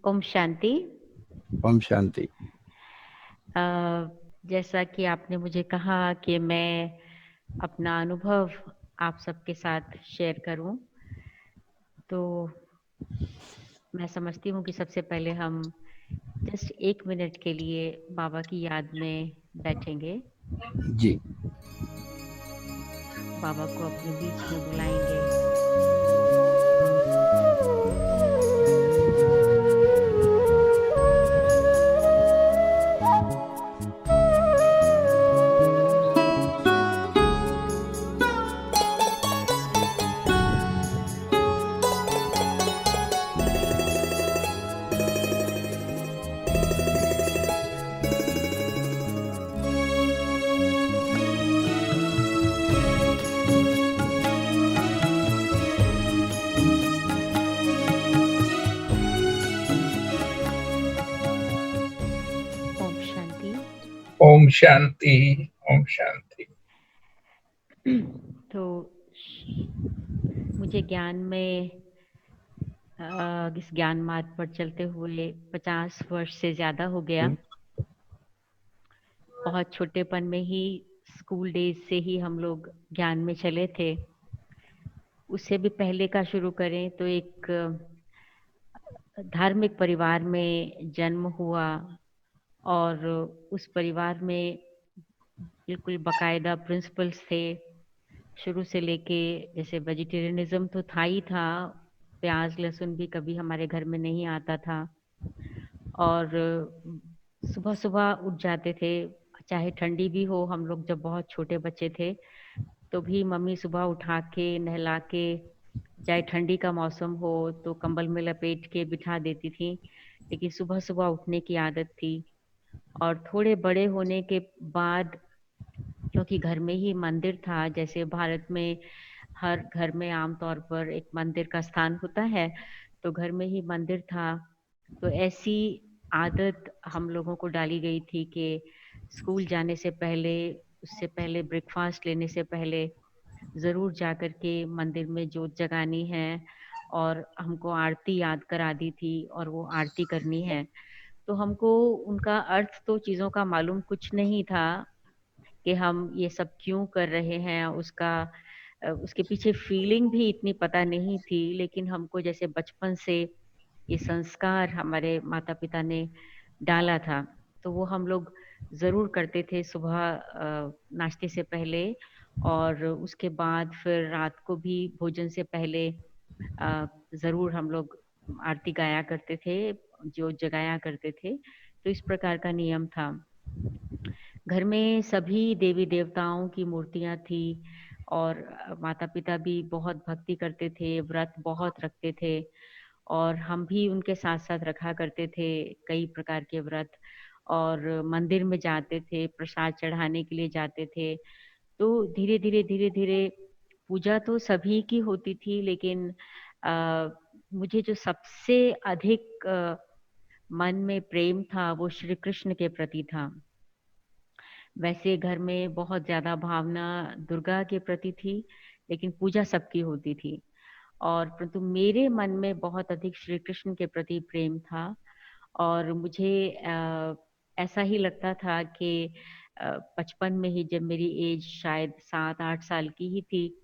ओम शांति। ओम शांति। अ, जैसा कि आपने मुझे कहा कि मैं अपना अनुभव आप सबके साथ शेयर करूं, तो मैं समझती हूँ कि सबसे पहले हम जस्ट 1 मिनट के लिए बाबा की याद में बैठेंगे, जी। बाबा को अपने बीच में बुलाएंगे। ओम शांति। ओम शांति। ओम शांति। तो मुझे ज्ञान में इस ज्ञान मार्ग पर चलते हुए 50 वर्ष से ज्यादा हो गया। बहुत छोटेपन में ही स्कूल डेज से ही हम लोग ज्ञान में चले थे। उससे भी पहले का शुरू करें तो एक धार्मिक परिवार में जन्म हुआ, और उस परिवार में बिल्कुल बकायदा प्रिंसिपल्स थे। शुरू से लेके जैसे वेजिटेरियनिज्म तो था ही था, प्याज लहसुन भी कभी हमारे घर में नहीं आता था। और सुबह सुबह उठ जाते थे, चाहे ठंडी भी हो। हम लोग जब बहुत छोटे बच्चे थे तो भी मम्मी सुबह उठा के नहला के, चाहे ठंडी का मौसम हो तो कंबल में लपेट के बिठा देती थी। लेकिन सुबह सुबह उठने की आदत थी। और थोड़े बड़े होने के बाद, क्योंकि घर में ही मंदिर था, जैसे भारत में हर घर में आमतौर पर एक मंदिर का स्थान होता है, तो घर में ही मंदिर था। तो ऐसी आदत हम लोगों को डाली गई थी कि स्कूल जाने से पहले, उससे पहले ब्रेकफास्ट लेने से पहले ज़रूर जाकर के मंदिर में जोत जगानी है। और हमको आरती याद करा दी थी और वो आरती करनी है। तो हमको उनका अर्थ तो चीज़ों का मालूम कुछ नहीं था कि हम ये सब क्यों कर रहे हैं। उसके पीछे फीलिंग भी इतनी पता नहीं थी, लेकिन हमको जैसे बचपन से ये संस्कार हमारे माता पिता ने डाला था, तो वो हम लोग ज़रूर करते थे सुबह नाश्ते से पहले। और उसके बाद फिर रात को भी भोजन से पहले ज़रूर हम लोग आरती गाया करते थे, जोत जगाया करते थे। तो इस प्रकार का नियम था। घर में सभी देवी देवताओं की मूर्तियां थी, और माता पिता भी बहुत भक्ति करते थे, व्रत बहुत रखते थे। और हम भी उनके साथ साथ रखा करते थे कई प्रकार के व्रत। और मंदिर में जाते थे, प्रसाद चढ़ाने के लिए जाते थे। तो धीरे धीरे धीरे धीरे पूजा तो सभी की होती थी, लेकिन मुझे जो सबसे अधिक मन में प्रेम था वो श्री कृष्ण के प्रति था। वैसे घर में बहुत ज्यादा भावना दुर्गा के प्रति थी, लेकिन पूजा सबकी होती थी। और परंतु मेरे मन में बहुत अधिक श्री कृष्ण के प्रति प्रेम था। और मुझे ऐसा ही लगता था कि बचपन में ही, जब मेरी एज शायद 7-8 साल की ही थी,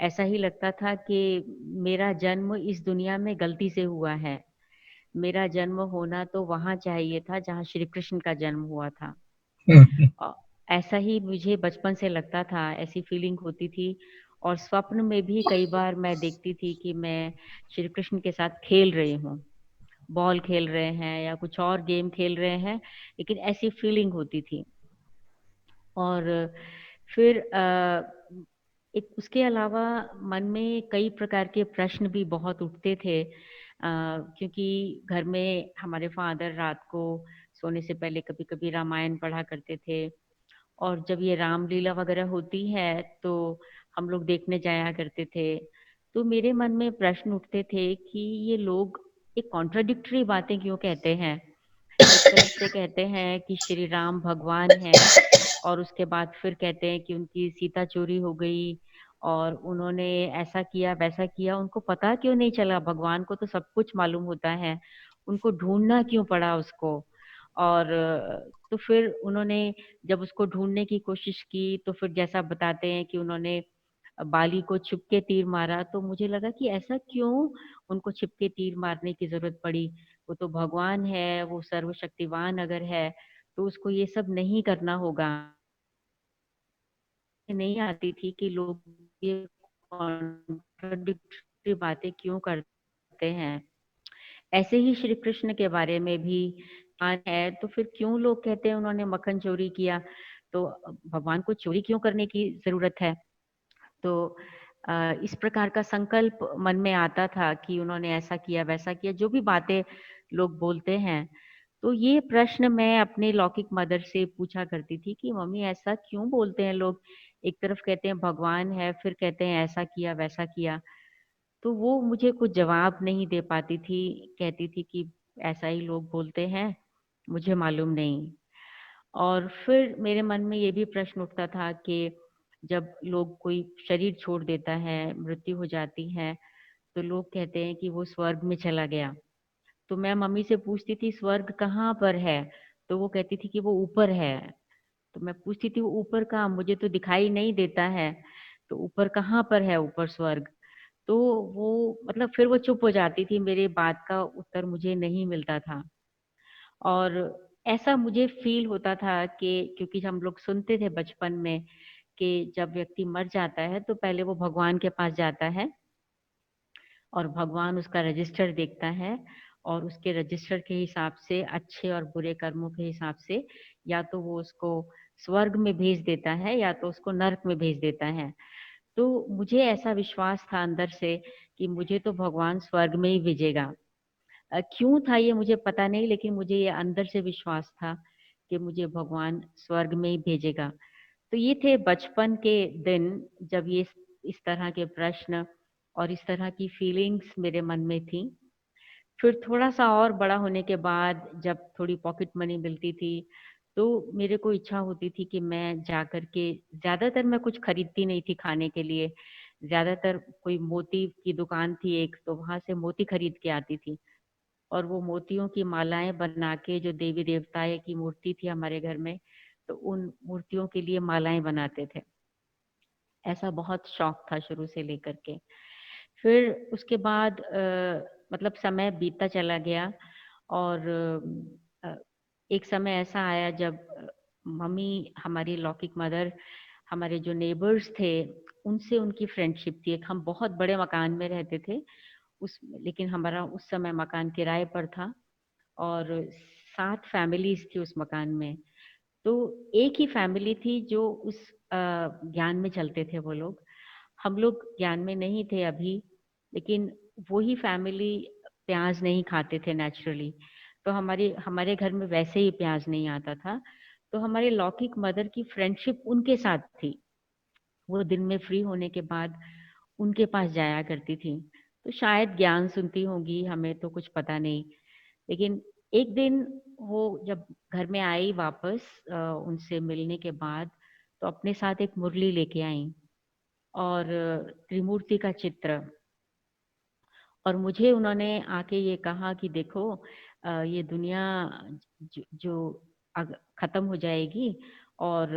ऐसा ही लगता था कि मेरा जन्म इस दुनिया में गलती से हुआ है। मेरा जन्म होना तो वहां चाहिए था जहाँ श्री कृष्ण का जन्म हुआ था। अ, ऐसा ही मुझे बचपन से लगता था, ऐसी फीलिंग होती थी। और स्वप्न में भी कई बार मैं देखती थी कि मैं श्री कृष्ण के साथ खेल रही हूँ, बॉल खेल रहे हैं या कुछ और गेम खेल रहे हैं, लेकिन ऐसी फीलिंग होती थी। और फिर एक उसके अलावा मन में कई प्रकार के प्रश्न भी बहुत उठते थे, क्योंकि घर में हमारे फादर रात को सोने से पहले कभी कभी रामायण पढ़ा करते थे। और जब ये रामलीला वगैरह होती है तो हम लोग देखने जाया करते थे। तो मेरे मन में प्रश्न उठते थे कि ये लोग एक कॉन्ट्राडिक्टरी बातें क्यों कहते हैं। एक तरफ से कहते हैं कि श्री राम भगवान हैं, और उसके बाद फिर कहते हैं कि उनकी सीता चोरी हो गई और उन्होंने ऐसा किया वैसा किया। उनको पता क्यों नहीं चला? भगवान को तो सब कुछ मालूम होता है। उनको ढूंढना क्यों पड़ा उसको। और तो फिर उन्होंने जब उसको ढूंढने की कोशिश की तो फिर जैसा बताते हैं कि उन्होंने बाली को छुपके तीर मारा, तो मुझे लगा कि ऐसा क्यों उनको छिपके तीर मारने की जरूरत पड़ी। वो तो भगवान है, वो सर्वशक्तिवान अगर है तो उसको ये सब नहीं करना होगा। नहीं आती थी कि लोग ये कॉन्ट्रडिक्टरी बातें क्यों करते हैं। ऐसे ही श्री कृष्ण के बारे में भी मान है, तो फिर क्यों लोग कहते हैं उन्होंने मक्खन चोरी किया, तो भगवान को चोरी क्यों करने की जरूरत है। तो इस प्रकार का संकल्प मन में आता था कि उन्होंने ऐसा किया वैसा किया, जो भी बातें लोग बोलते हैं। तो ये प्रश्न मैं अपने लौकिक मदर से पूछा करती थी कि मम्मी ऐसा क्यों बोलते हैं लोग, एक तरफ कहते हैं भगवान है, फिर कहते हैं ऐसा किया वैसा किया। तो वो मुझे कुछ जवाब नहीं दे पाती थी, कहती थी कि ऐसा ही लोग बोलते हैं, मुझे मालूम नहीं। और फिर मेरे मन में ये भी प्रश्न उठता था कि जब लोग कोई शरीर छोड़ देता है, मृत्यु हो जाती है, तो लोग कहते हैं कि वो स्वर्ग में चला गया। तो मैं मम्मी से पूछती थी स्वर्ग कहाँ पर है, तो वो कहती थी कि वो ऊपर है। तो मैं पूछती थी वो ऊपर कहाँ, मुझे तो दिखाई नहीं देता है, तो ऊपर कहाँ पर है ऊपर स्वर्ग। तो वो मतलब फिर वो चुप हो जाती थी, मेरे बात का उत्तर मुझे नहीं मिलता था। और ऐसा मुझे फील होता था कि क्योंकि हम लोग सुनते थे बचपन में कि जब व्यक्ति मर जाता है तो पहले वो भगवान के पास जाता है और भगवान उसका रजिस्टर देखता है, और उसके रजिस्टर के हिसाब से अच्छे और बुरे कर्मों के हिसाब से या तो वो उसको स्वर्ग में भेज देता है या तो उसको नरक में भेज देता है। तो मुझे ऐसा विश्वास था अंदर से कि मुझे तो भगवान स्वर्ग में ही भेजेगा। क्यों था ये मुझे पता नहीं, लेकिन मुझे ये अंदर से विश्वास था कि मुझे भगवान स्वर्ग में ही भेजेगा। तो ये थे बचपन के दिन जब ये इस तरह के प्रश्न और इस तरह की फीलिंग्स मेरे मन में थी। फिर थोड़ा सा और बड़ा होने के बाद जब थोड़ी पॉकेट मनी मिलती थी, तो मेरे को इच्छा होती थी कि मैं जा कर के, ज्यादातर मैं कुछ खरीदती नहीं थी खाने के लिए, ज्यादातर कोई मोती की दुकान थी एक, तो वहां से मोती खरीद के आती थी और वो मोतियों की मालाएं बना के, जो देवी देवता की मूर्ति थी हमारे घर में, तो उन मूर्तियों के लिए मालाएं बनाते थे। ऐसा बहुत शौक था शुरू से लेकर के। फिर उसके बाद मतलब समय बीतता चला गया और अ, एक समय ऐसा आया जब मम्मी, हमारी लौकिक मदर, हमारे जो नेबर्स थे उनसे उनकी फ्रेंडशिप थी। एक हम बहुत बड़े मकान में रहते थे उस, लेकिन हमारा उस समय मकान किराए पर था और 7 फैमिलीज थी उस मकान में। तो एक ही फैमिली थी जो उस ज्ञान में चलते थे वो लोग। हम लोग ज्ञान में नहीं थे अभी, लेकिन वही फैमिली प्याज नहीं खाते थे नेचुरली, तो हमारी हमारे घर में वैसे ही प्याज नहीं आता था। तो हमारे लौकिक मदर की फ्रेंडशिप उनके साथ थी। वो दिन में फ्री होने के बाद उनके पास जाया करती थी, तो शायद ज्ञान सुनती होंगी, हमें तो कुछ पता नहीं। लेकिन एक दिन वो जब घर में आई वापस उनसे मिलने के बाद, तो अपने साथ एक मुरली लेके आई और त्रिमूर्ति का चित्र। और मुझे उन्होंने आके ये कहा कि देखो ये दुनिया जो खत्म हो जाएगी, और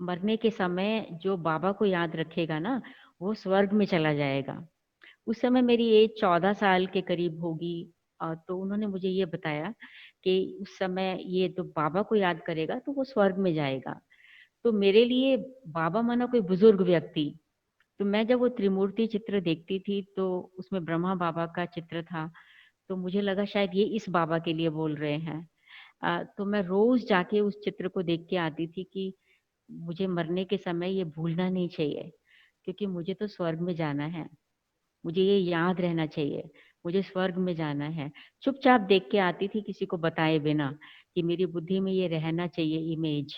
मरने के समय जो बाबा को याद रखेगा ना, वो स्वर्ग में चला जाएगा। उस समय मेरी एज 14 साल के करीब होगी। तो उन्होंने मुझे ये बताया कि उस समय ये तो बाबा को याद करेगा तो वो स्वर्ग में जाएगा। तो मेरे लिए बाबा माना कोई बुजुर्ग व्यक्ति। तो मैं जब वो त्रिमूर्ति चित्र देखती थी तो उसमें ब्रह्मा बाबा का चित्र था, तो मुझे लगा शायद ये इस बाबा के लिए बोल रहे हैं। तो मैं रोज जाके उस चित्र को देख के आती थी कि मुझे मरने के समय ये भूलना नहीं चाहिए, क्योंकि मुझे तो स्वर्ग में जाना है। मुझे ये याद रहना चाहिए, मुझे स्वर्ग में जाना है। चुपचाप देख के आती थी किसी को बताए बिना, कि मेरी बुद्धि में ये रहना चाहिए इमेज।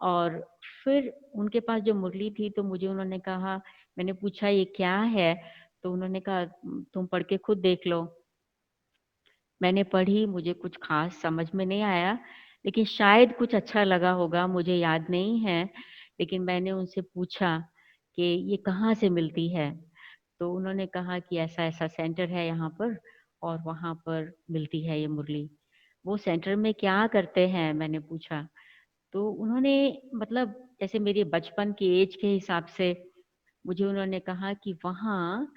और फिर उनके पास जो मुरली थी तो मुझे उन्होंने कहा, मैंने पूछा ये क्या है, तो उन्होंने कहा तुम पढ़ के खुद देख लो। मैंने पढ़ी, मुझे कुछ खास समझ में नहीं आया, लेकिन शायद कुछ अच्छा लगा होगा, मुझे याद नहीं है। लेकिन मैंने उनसे पूछा कि ये कहाँ से मिलती है, तो उन्होंने कहा कि ऐसा ऐसा सेंटर है यहाँ पर, और वहाँ पर मिलती है ये मुरली। वो सेंटर में क्या करते हैं मैंने पूछा, तो उन्होंने मतलब जैसे मेरे बचपन की एज के हिसाब से मुझे उन्होंने कहा कि वहाँ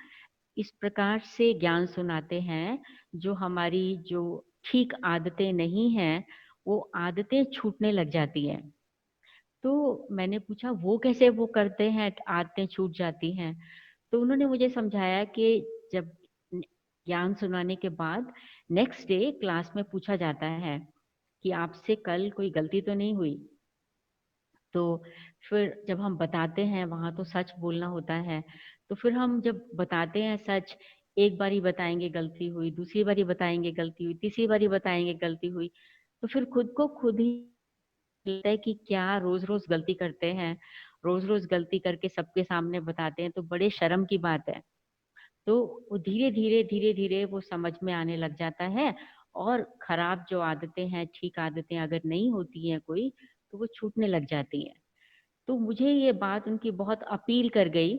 इस प्रकार से ज्ञान सुनाते हैं जो हमारी जो ठीक आदतें नहीं हैं वो आदतें छूटने लग जाती हैं। तो मैंने पूछा वो कैसे वो करते हैं आदतें छूट जाती हैं। तो उन्होंने मुझे समझाया कि जब ज्ञान सुनाने के बाद नेक्स्ट डे क्लास में पूछा जाता है कि आपसे कल कोई गलती तो नहीं हुई। तो फिर जब हम बताते हैं वहां तो सच बोलना होता है, तो फिर हम जब बताते हैं सच, एक बारी बताएंगे गलती हुई, दूसरी बारी बताएंगे गलती हुई, तीसरी बारी बताएंगे गलती हुई, तो फिर खुद को खुद ही लगता है कि क्या रोज रोज गलती करते हैं, रोज रोज गलती करके सबके सामने बताते हैं तो बड़े शर्म की बात है। तो वो धीरे धीरे वो समझ में आने लग जाता है, और खराब जो आदतें हैं, ठीक आदतें अगर नहीं होती हैं कोई, तो वो छूटने लग जाती हैं। तो मुझे ये बात उनकी बहुत अपील कर गई,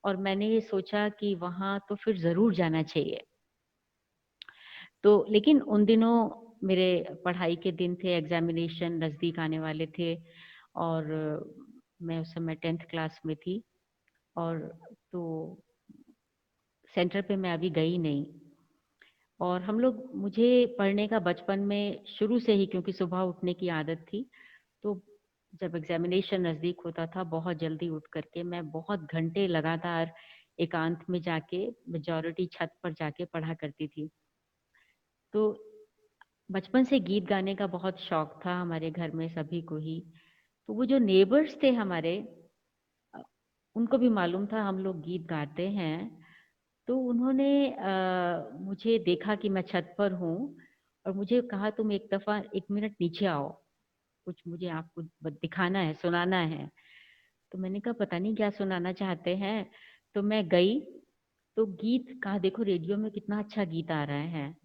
और मैंने ये सोचा कि वहां तो फिर जरूर जाना चाहिए। तो लेकिन उन दिनों मेरे पढ़ाई के दिन थे, एग्जामिनेशन नजदीक आने वाले थे, और मैं उस समय 10th क्लास में थी, और तो सेंटर पे मैं अभी गई नहीं। और हम लोग, मुझे पढ़ने का बचपन में शुरू से ही, क्योंकि सुबह उठने की आदत थी, तो जब एग्जामिनेशन नजदीक होता था बहुत जल्दी उठ करके मैं बहुत घंटे लगातार एकांत में जाके मेजॉरिटी छत पर जाके पढ़ा करती थी। तो बचपन से गीत गाने का बहुत शौक था हमारे घर में सभी को ही। तो वो जो नेबर्स थे हमारे, अ, उनको भी मालूम था हम लोग गीत गाते हैं। तो उन्होंने मुझे देखा कि मैं छत पर हूँ, और मुझे कहा तुम एक दफा 1 मिनट नीचे आओ, कुछ मुझे आपको दिखाना है, सुनाना है। तो मैंने कहा पता नहीं क्या सुनाना चाहते हैं। तो मैं गई, तो गीत का देखो रेडियो में कितना अच्छा गीत आ रहा है।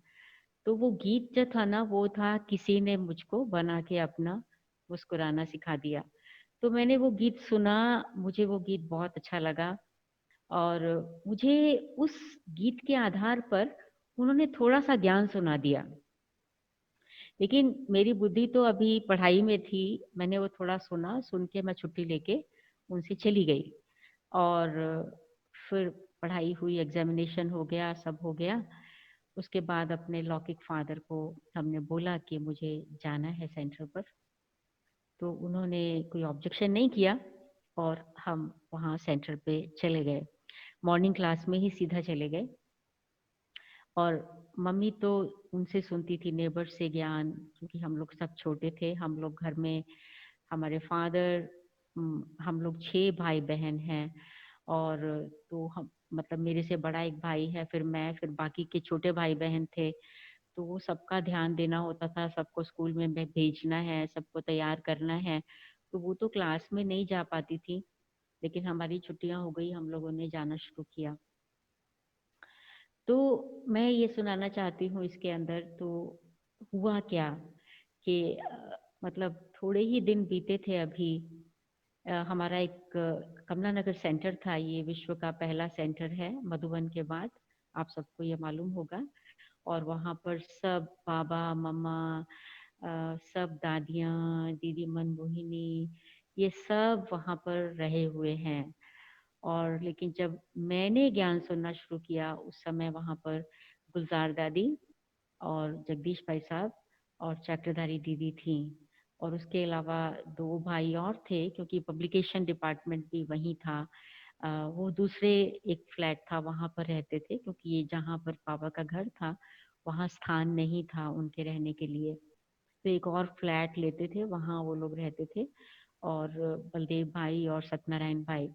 तो वो गीत जो था ना, वो था किसी ने मुझको बना के अपना मुस्कुराना सिखा दिया। तो मैंने वो गीत सुना, मुझे वो गीत बहुत अच्छा लगा, और मुझे उस गीत के आधार पर उन्होंने थोड़ा सा ज्ञान सुना दिया। लेकिन मेरी बुद्धि तो अभी पढ़ाई में थी, मैंने वो थोड़ा सुना, सुन के मैं छुट्टी लेके उनसे चली गई। और फिर पढ़ाई हुई, एग्जामिनेशन हो गया, सब हो गया। उसके बाद अपने लौकिक फादर को हमने बोला कि मुझे जाना है सेंटर पर। तो उन्होंने कोई ऑब्जेक्शन नहीं किया, और हम वहाँ सेंटर पे चले गए, मॉर्निंग क्लास में ही सीधा चले गए। और मम्मी तो उनसे सुनती थी, नेबर से ज्ञान, क्योंकि हम लोग सब छोटे थे, हम लोग घर में, हमारे फादर, हम लोग 6 भाई बहन हैं। और तो हम मतलब मेरे से बड़ा एक भाई है, फिर मैं, फिर बाकी के छोटे भाई बहन थे। तो वो सबका ध्यान देना होता था, सबको स्कूल में भेजना है, सबको तैयार करना है। तो वो तो क्लास में नहीं जा पाती थी, लेकिन हमारी छुट्टियां हो गई, हम लोगों ने जाना शुरू किया। तो मैं ये सुनाना चाहती हूँ इसके अंदर। तो हुआ क्या कि मतलब थोड़े ही दिन बीते थे अभी। हमारा एक कमला नगर सेंटर था, ये विश्व का पहला सेंटर है मधुबन के बाद, आप सबको ये मालूम होगा। और वहाँ पर सब बाबा मम्मा, सब दादियाँ, दीदी मनमोहिनी, ये सब वहाँ पर रहे हुए हैं। और लेकिन जब मैंने ज्ञान सुनना शुरू किया उस समय वहाँ पर गुलजार दादी और जगदीश भाई साहब और चक्रधारी दीदी थी। और उसके अलावा 2 भाई और थे, क्योंकि पब्लिकेशन डिपार्टमेंट भी वहीं था। वो दूसरे एक फ्लैट था वहां पर रहते थे, क्योंकि ये जहाँ पर पापा का घर था वहाँ स्थान नहीं था उनके रहने के लिए। तो एक और फ्लैट लेते थे, वहाँ वो लोग रहते थे। और बलदेव भाई और सत्यनारायण भाई,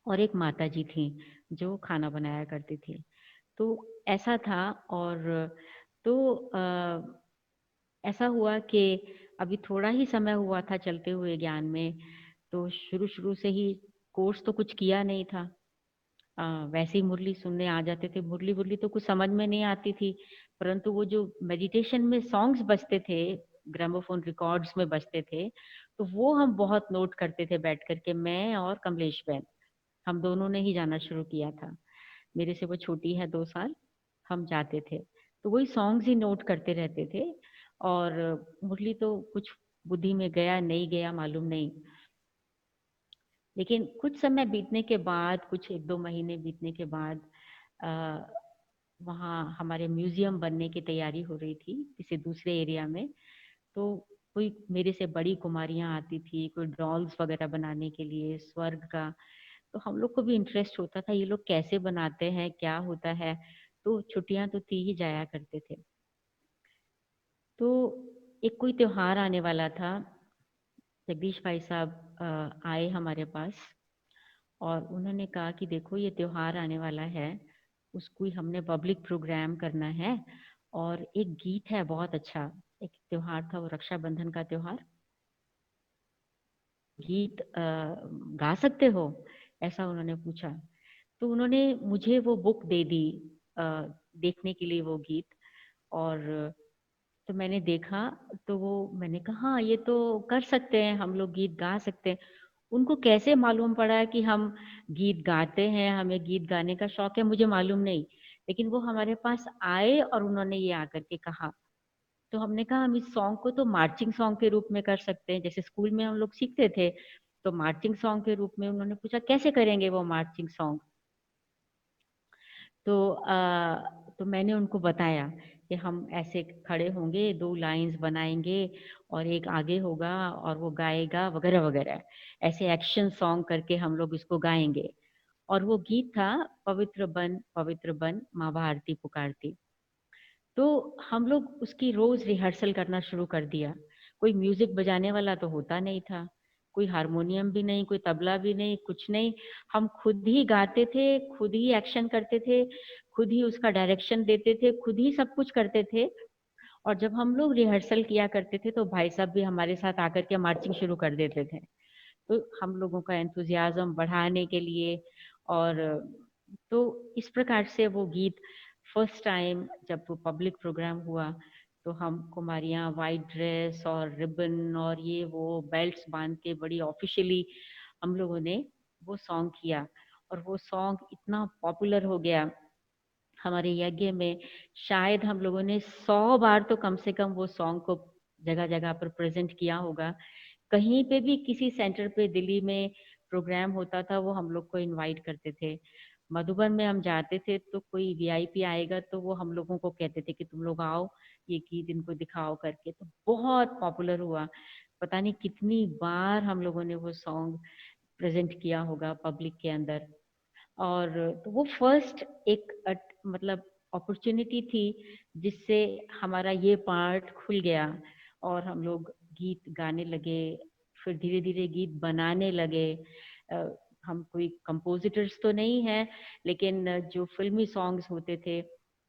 और एक माता जी थी जो खाना बनाया करती थी। तो ऐसा था। और तो ऐसा हुआ कि अभी थोड़ा ही समय हुआ था चलते हुए ज्ञान में। तो शुरू शुरू से ही कोर्स तो कुछ किया नहीं था। वैसे ही मुरली सुनने आ जाते थे, मुरली मुरली तो कुछ समझ में नहीं आती थी, परंतु वो जो मेडिटेशन में सॉन्ग्स बजते थे, ग्रामोफोन रिकॉर्ड्स में बजते थे, तो वो हम बहुत नोट करते थे बैठ करके, मैं और कमलेश बहन, हम दोनों ने ही जाना शुरू किया था। मेरे से वो छोटी है 2 साल। हम जाते थे, तो वही सॉन्ग्स ही नोट करते रहते थे। और मुरली तो कुछ बुद्धि में गया नहीं गया मालूम नहीं, लेकिन कुछ समय बीतने के बाद, कुछ 1-2 महीने बीतने के बाद वहाँ हमारे म्यूजियम बनने की तैयारी हो रही थी किसी दूसरे एरिया में। तो कोई मेरे से बड़ी कुमारियाँ आती थी, कोई डॉल्स वगैरह बनाने के लिए स्वर्ग का। तो हम लोग को भी इंटरेस्ट होता था, ये लोग कैसे बनाते हैं, क्या होता है। तो छुट्टियां तो थी ही, जाया करते थे। तो एक कोई त्योहार आने वाला था, जगदीश भाई साहब आए हमारे पास और उन्होंने कहा कि देखो ये त्योहार आने वाला है, उसको ही हमने पब्लिक प्रोग्राम करना है। और एक गीत है बहुत अच्छा, एक त्योहार था वो रक्षाबंधन का त्योहार, गीत गा सकते हो, ऐसा उन्होंने पूछा। तो उन्होंने मुझे वो बुक दे दी अ, देखने के लिए वो गीत। और तो मैंने देखा, तो वो मैंने कहा हाँ ये तो कर सकते हैं हम लोग, गीत गा सकते हैं। उनको कैसे मालूम पड़ा कि हम गीत गाते हैं, हमें गीत गाने का शौक है, मुझे मालूम नहीं। लेकिन वो हमारे पास आए और उन्होंने ये आकर के कहा। तो हमने कहा हम इस सॉन्ग को तो मार्चिंग सॉन्ग के रूप में कर सकते हैं, जैसे स्कूल में हम लोग सीखते थे। तो मार्चिंग सॉन्ग के रूप में उन्होंने पूछा कैसे करेंगे वो मार्चिंग सॉन्ग। तो तो मैंने उनको बताया कि हम ऐसे खड़े होंगे, 2 लाइंस बनाएंगे और एक आगे होगा और वो गाएगा वगैरह वगैरह। ऐसे एक्शन सॉन्ग करके हम लोग इसको गाएंगे। और वो गीत था पवित्र बन माँ भारती पुकारती। तो हम लोग उसकी रोज रिहर्सल करना शुरू कर दिया। कोई म्यूजिक बजाने वाला तो होता नहीं था, कोई हारमोनियम भी नहीं, कोई तबला भी नहीं, कुछ नहीं। हम खुद ही गाते थे, खुद ही एक्शन करते थे, खुद ही उसका डायरेक्शन देते थे, खुद ही सब कुछ करते थे। और जब हम लोग रिहर्सल किया करते थे तो भाई साहब भी हमारे साथ आकर के मार्चिंग शुरू कर देते थे। तो हम लोगों का एंथुजियाज्म बढ़ाने के लिए। और तो इस प्रकार से वो गीत फर्स्ट टाइम जब वो पब्लिक प्रोग्राम हुआ, तो हम कुमारियाँ वाइट ड्रेस और रिबन और ये वो बेल्ट्स बांध के बड़ी ऑफिशियली हम लोगों ने वो सॉन्ग किया। और वो सॉन्ग इतना पॉपुलर हो गया हमारे यज्ञ में। शायद हम लोगों ने 100 बार तो कम से कम वो सॉन्ग को जगह जगह पर प्रेजेंट किया होगा। कहीं पे भी किसी सेंटर पे दिल्ली में प्रोग्राम होता था, वो हम लोग को इनवाइट करते थे। मधुबन में हम जाते थे तो कोई वीआईपी आएगा तो वो हम लोगों को कहते थे कि तुम लोग आओ, ये गीत इनको दिखाओ करके। तो बहुत पॉपुलर हुआ। पता नहीं कितनी बार हम लोगों ने वो सॉन्ग प्रेजेंट किया होगा पब्लिक के अंदर। और तो वो फर्स्ट एक मतलब अपॉर्चुनिटी थी जिससे हमारा ये पार्ट खुल गया और हम लोग गीत गाने लगे। फिर धीरे धीरे गीत बनाने लगे। अ, हम कोई कंपोजिटर्स तो नहीं हैं, लेकिन जो फिल्मी सॉन्ग्स होते थे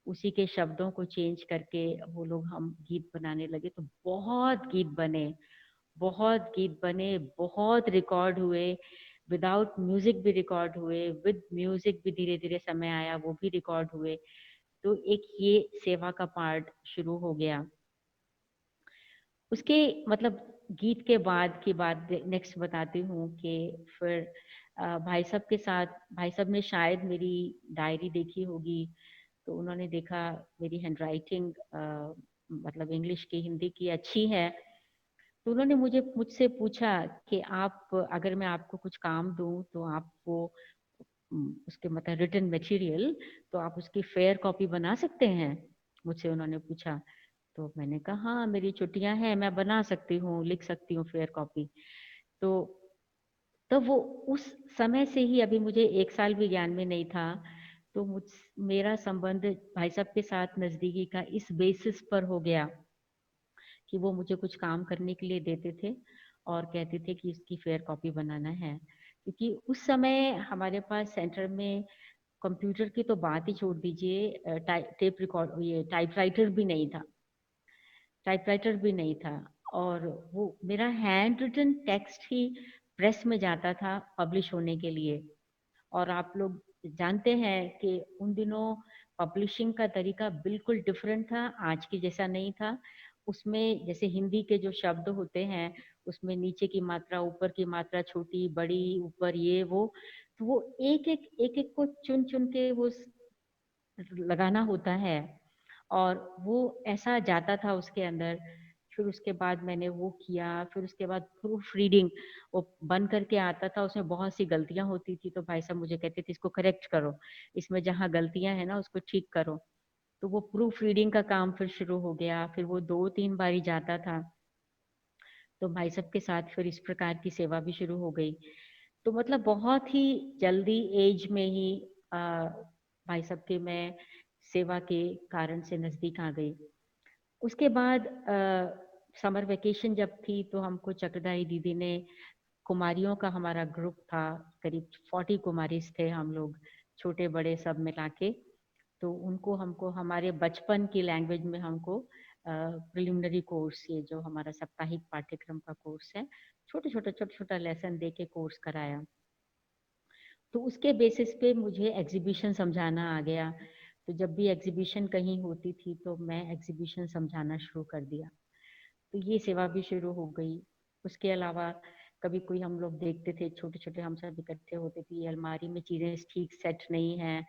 उसी के शब्दों को चेंज करके वो लोग हम गीत बनाने लगे। तो बहुत गीत बने, बहुत गीत बने, बहुत रिकॉर्ड हुए। विदाउट म्यूजिक भी रिकॉर्ड हुए, विद म्यूजिक भी धीरे धीरे समय आया, वो भी रिकॉर्ड हुए। तो एक ये सेवा का पार्ट शुरू हो गया। उसके मतलब गीत के बाद की बात नेक्स्ट बताती हूँ कि फिर भाई साहब के साथ, भाई साहब ने शायद मेरी डायरी देखी होगी। तो उन्होंने देखा मेरी हैंडराइटिंग मतलब इंग्लिश की, हिंदी की अच्छी है। तो उन्होंने मुझसे पूछा कि आप, अगर मैं आपको कुछ काम दूं तो आप वो उसके मतलब रिटन मटेरियल, तो आप उसकी फेयर कॉपी बना सकते हैं, मुझसे उन्होंने पूछा। तो मैंने कहा हाँ मेरी छुट्टियां हैं, मैं बना सकती हूँ, लिख सकती हूँ फेयर कॉपी। तो वो उस समय से ही, अभी मुझे 1 साल भी ज्ञान में नहीं था, तो मेरा संबंध भाई साहब के साथ नजदीकी का इस बेसिस पर हो गया कि वो मुझे कुछ काम करने के लिए देते थे और कहते थे कि इसकी फेयर कॉपी बनाना है। क्योंकि उस समय हमारे पास सेंटर में कंप्यूटर की तो बात ही छोड़ दीजिए, टेप रिकॉर्ड, ये टाइपराइटर भी नहीं था, टाइपराइटर भी नहीं था। और वो मेरा हैंड रिटन टेक्स्ट ही प्रेस में जाता था पब्लिश होने के लिए। और आप लोग जानते हैं कि उन दिनों पब्लिशिंग का तरीका बिल्कुल डिफरेंट था, आज की जैसा नहीं था। उसमें जैसे हिंदी के जो शब्द होते हैं, उसमें नीचे की मात्रा, ऊपर की मात्रा, छोटी बड़ी, ऊपर ये वो, तो वो एक एक को चुन चुन के वो लगाना होता है, और वो ऐसा जाता था उसके अंदर। फिर उसके बाद मैंने वो किया, फिर उसके बाद प्रूफ रीडिंग वो बन करके आता था, उसमें बहुत सी गलतियां होती थी, तो भाई साहब मुझे कहते थे इसको करेक्ट करो, इसमें जहाँ गलतियां है ना उसको ठीक करो। तो वो प्रूफ रीडिंग का काम फिर शुरू हो गया, फिर वो 2-3 बारी जाता था। तो भाई साहब के साथ फिर इस प्रकार की सेवा भी शुरू हो गई। तो मतलब बहुत ही जल्दी एज में ही भाई साहब के मैं सेवा के कारण से नजदीक आ गई। उसके बाद समर वेकेशन जब थी तो हमको चक्रधारी दीदी ने, कुमारियों का हमारा ग्रुप था, करीब 40 कुमारीज थे हम लोग, छोटे बड़े सब मिला के। तो उनको हमको हमारे बचपन की लैंग्वेज में हमको प्रिलिमिनरी कोर्स, ये जो हमारा साप्ताहिक पाठ्यक्रम का कोर्स है, छोटे छोटा लेसन दे के कोर्स कराया। तो उसके बेसिस पे मुझे एग्जीबिशन समझाना आ गया। तो जब भी एग्जीबिशन कहीं होती थी तो मैं एग्जीबिशन समझाना शुरू कर दिया। तो ये सेवा भी शुरू हो गई। उसके अलावा कभी कोई हम लोग देखते थे, छोटे छोटे हम सब इकट्ठे होते थे, ये अलमारी में चीजें ठीक सेट नहीं है,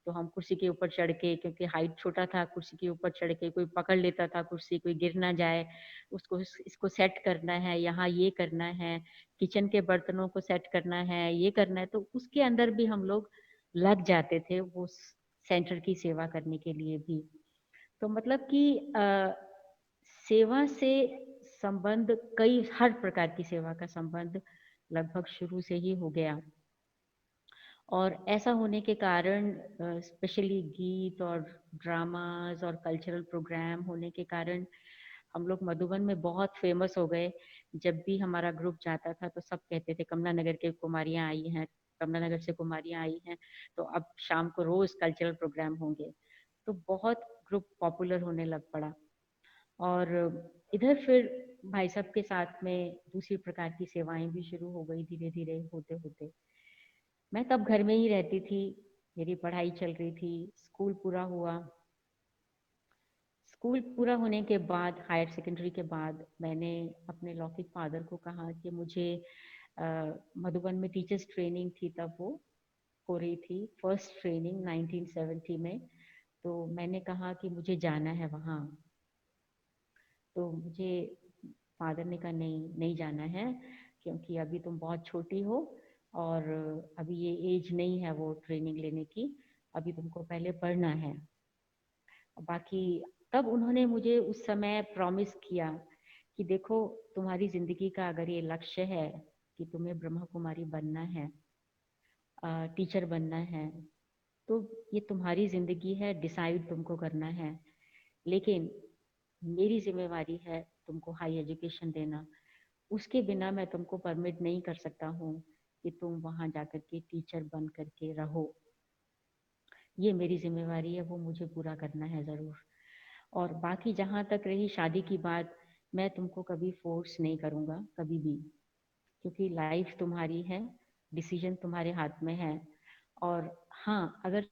तो हम कुर्सी के ऊपर चढ़ के, क्योंकि हाइट छोटा था, कुर्सी के ऊपर चढ़ के कोई पकड़ लेता था कुर्सी, कोई गिर ना जाए, उसको इसको सेट करना है, यहाँ ये करना है, किचन के बर्तनों को सेट करना है, ये करना है। तो उसके अंदर भी हम लोग लग जाते थे, वो सेंटर की सेवा करने के लिए भी। तो मतलब कि सेवा से संबंध, कई हर प्रकार की सेवा का संबंध लगभग शुरू से ही हो गया। और ऐसा होने के कारण, स्पेशली गीत और ड्रामास और कल्चरल प्रोग्राम होने के कारण, हम लोग मधुबन में बहुत फेमस हो गए। जब भी हमारा ग्रुप जाता था तो सब कहते थे कमला नगर के कुमारियां आई हैं, कमला नगर से कुमारियां आई हैं, तो अब शाम को रोज कल्चरल प्रोग्राम होंगे। तो बहुत ग्रुप पॉपुलर होने लग पड़ा। और इधर फिर भाई साहब के साथ में दूसरी प्रकार की सेवाएं भी शुरू हो गई धीरे धीरे होते होते। मैं तब घर में ही रहती थी, मेरी पढ़ाई चल रही थी, स्कूल पूरा हुआ। स्कूल पूरा होने के बाद, हायर सेकेंडरी के बाद, मैंने अपने लौकिक फादर को कहा कि मुझे मधुबन में टीचर्स ट्रेनिंग थी, तब वो हो रही थी, फर्स्ट ट्रेनिंग 1970 में। तो मैंने कहा कि मुझे जाना है वहाँ। तो मुझे फादर ने कहा नहीं, नहीं जाना है, क्योंकि अभी तुम बहुत छोटी हो, और अभी ये एज नहीं है वो ट्रेनिंग लेने की, अभी तुमको पहले पढ़ना है। बाकी तब उन्होंने मुझे उस समय प्रॉमिस किया कि देखो, तुम्हारी जिंदगी का अगर ये लक्ष्य है कि तुम्हें ब्रह्मा कुमारी बनना है, टीचर बनना है, तो ये तुम्हारी जिंदगी है, डिसाइड तुमको करना है, लेकिन मेरी जिम्मेवारी है तुमको हाई एजुकेशन देना। उसके बिना मैं तुमको परमिट नहीं कर सकता हूँ कि तुम वहां जाकर के टीचर बन करके रहो। ये मेरी जिम्मेवारी है, वो मुझे पूरा करना है जरूर। और बाकी जहां तक रही शादी की बात, मैं तुमको कभी फोर्स नहीं करूंगा कभी भी, क्योंकि लाइफ तुम्हारी है, डिसीजन तुम्हारे हाथ में है। और हाँ, अगर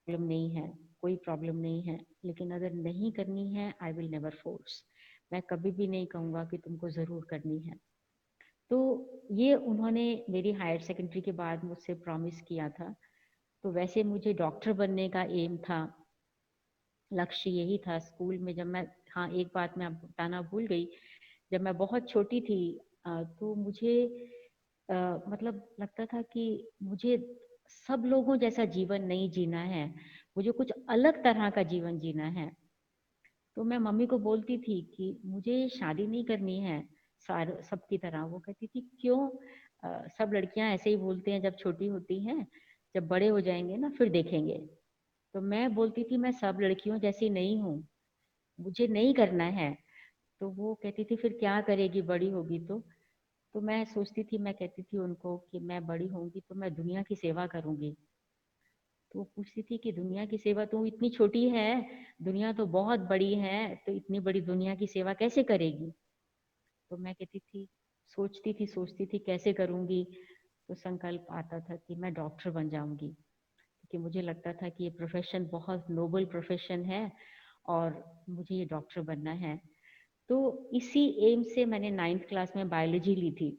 प्रॉब्लम नहीं है, कोई प्रॉब्लम नहीं है, लेकिन अगर नहीं करनी है, आई विल नेवर फोर्स। मैं कभी भी नहीं कहूंगा कि तुमको जरूर करनी है। तो ये उन्होंने मेरी हायर सेकेंडरी के बाद मुझसे प्रॉमिस किया था। तो वैसे मुझे डॉक्टर बनने का एम था, लक्ष्य यही था स्कूल में जब मैं, हाँ एक बात मैं आपको बताना भूल गई, जब मैं बहुत छोटी थी तो मुझे मतलब लगता था कि मुझे सब लोगों जैसा जीवन नहीं जीना है, मुझे कुछ अलग तरह का जीवन जीना है। तो मैं मम्मी को बोलती थी कि मुझे शादी नहीं करनी है सार सबकी तरह। वो कहती थी क्यों, सब लड़कियां ऐसे ही बोलते हैं जब छोटी होती हैं, जब बड़े हो जाएंगे ना फिर देखेंगे। तो मैं बोलती थी मैं सब लड़कियों जैसी नहीं हूँ, मुझे नहीं करना है। तो वो कहती थी फिर क्या करेगी बड़ी होगी तो मैं सोचती थी, मैं कहती थी उनको कि मैं बड़ी होंगी तो मैं दुनिया की सेवा करूंगी। तो वो पूछती थी कि दुनिया की सेवा, तो इतनी छोटी है, दुनिया तो बहुत बड़ी है, तो इतनी बड़ी दुनिया की सेवा कैसे करेगी। तो मैं कहती थी, सोचती थी कैसे करूंगी। तो संकल्प आता था कि मैं डॉक्टर बन जाऊंगी, क्योंकि मुझे लगता था कि ये प्रोफेशन बहुत नोबल प्रोफेशन है, और मुझे ये डॉक्टर बनना है। तो इसी एम से मैंने 9th क्लास में बायोलॉजी ली थी।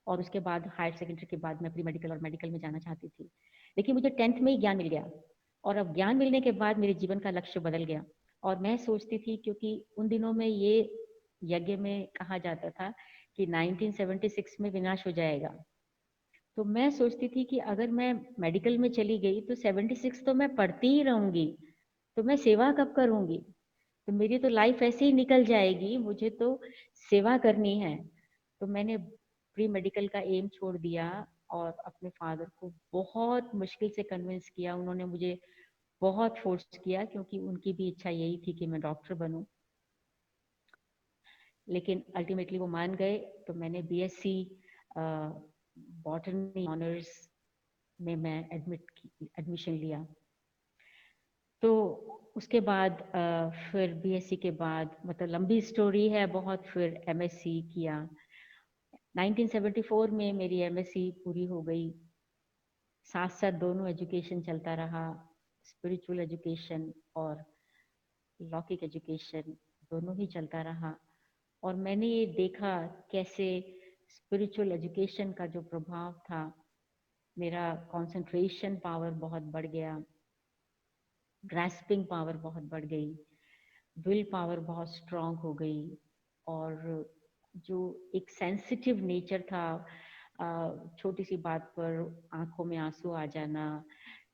और उसके बाद हायर सेकेंडरी के बाद मैं प्री मेडिकल और मेडिकल में जाना चाहती थी, लेकिन मुझे 10th में ही ज्ञान मिल गया। और अब ज्ञान मिलने के बाद मेरे जीवन का लक्ष्य बदल गया। और मैं सोचती थी, क्योंकि उन दिनों में ये यज्ञ में कहा जाता था कि 1976 में विनाश हो जाएगा, तो मैं सोचती थी कि अगर मैं मेडिकल में चली गई तो 76 तो मैं पढ़ती ही रहूंगी, तो मैं सेवा कब करूंगी? तो मेरी तो लाइफ ऐसे ही निकल जाएगी, मुझे तो सेवा करनी है। तो मैंने प्री मेडिकल का एम छोड़ दिया और अपने फादर को बहुत मुश्किल से कन्विंस किया। उन्होंने मुझे बहुत फोर्स किया, क्योंकि उनकी भी इच्छा यही थी कि मैं डॉक्टर बनूं, लेकिन अल्टीमेटली वो मान गए। तो मैंने बीएससी बॉटनी ऑनर्स में मैं एडमिशन लिया। तो उसके बाद फिर बीएससी के बाद, मतलब लंबी स्टोरी है बहुत, फिर एमएससी किया। 1974 में मेरी एमएससी पूरी हो गई। साथ साथ दोनों एजुकेशन चलता रहा, स्पिरिचुअल एजुकेशन और लौकिक एजुकेशन, दोनों ही चलता रहा। और मैंने ये देखा कैसे स्पिरिचुअल एजुकेशन का जो प्रभाव था, मेरा कंसंट्रेशन पावर बहुत बढ़ गया, ग्रास्पिंग पावर बहुत बढ़ गई, विल पावर बहुत स्ट्रांग हो गई। और जो एक सेंसिटिव नेचर था, छोटी सी बात पर आंखों में आंसू आ जाना,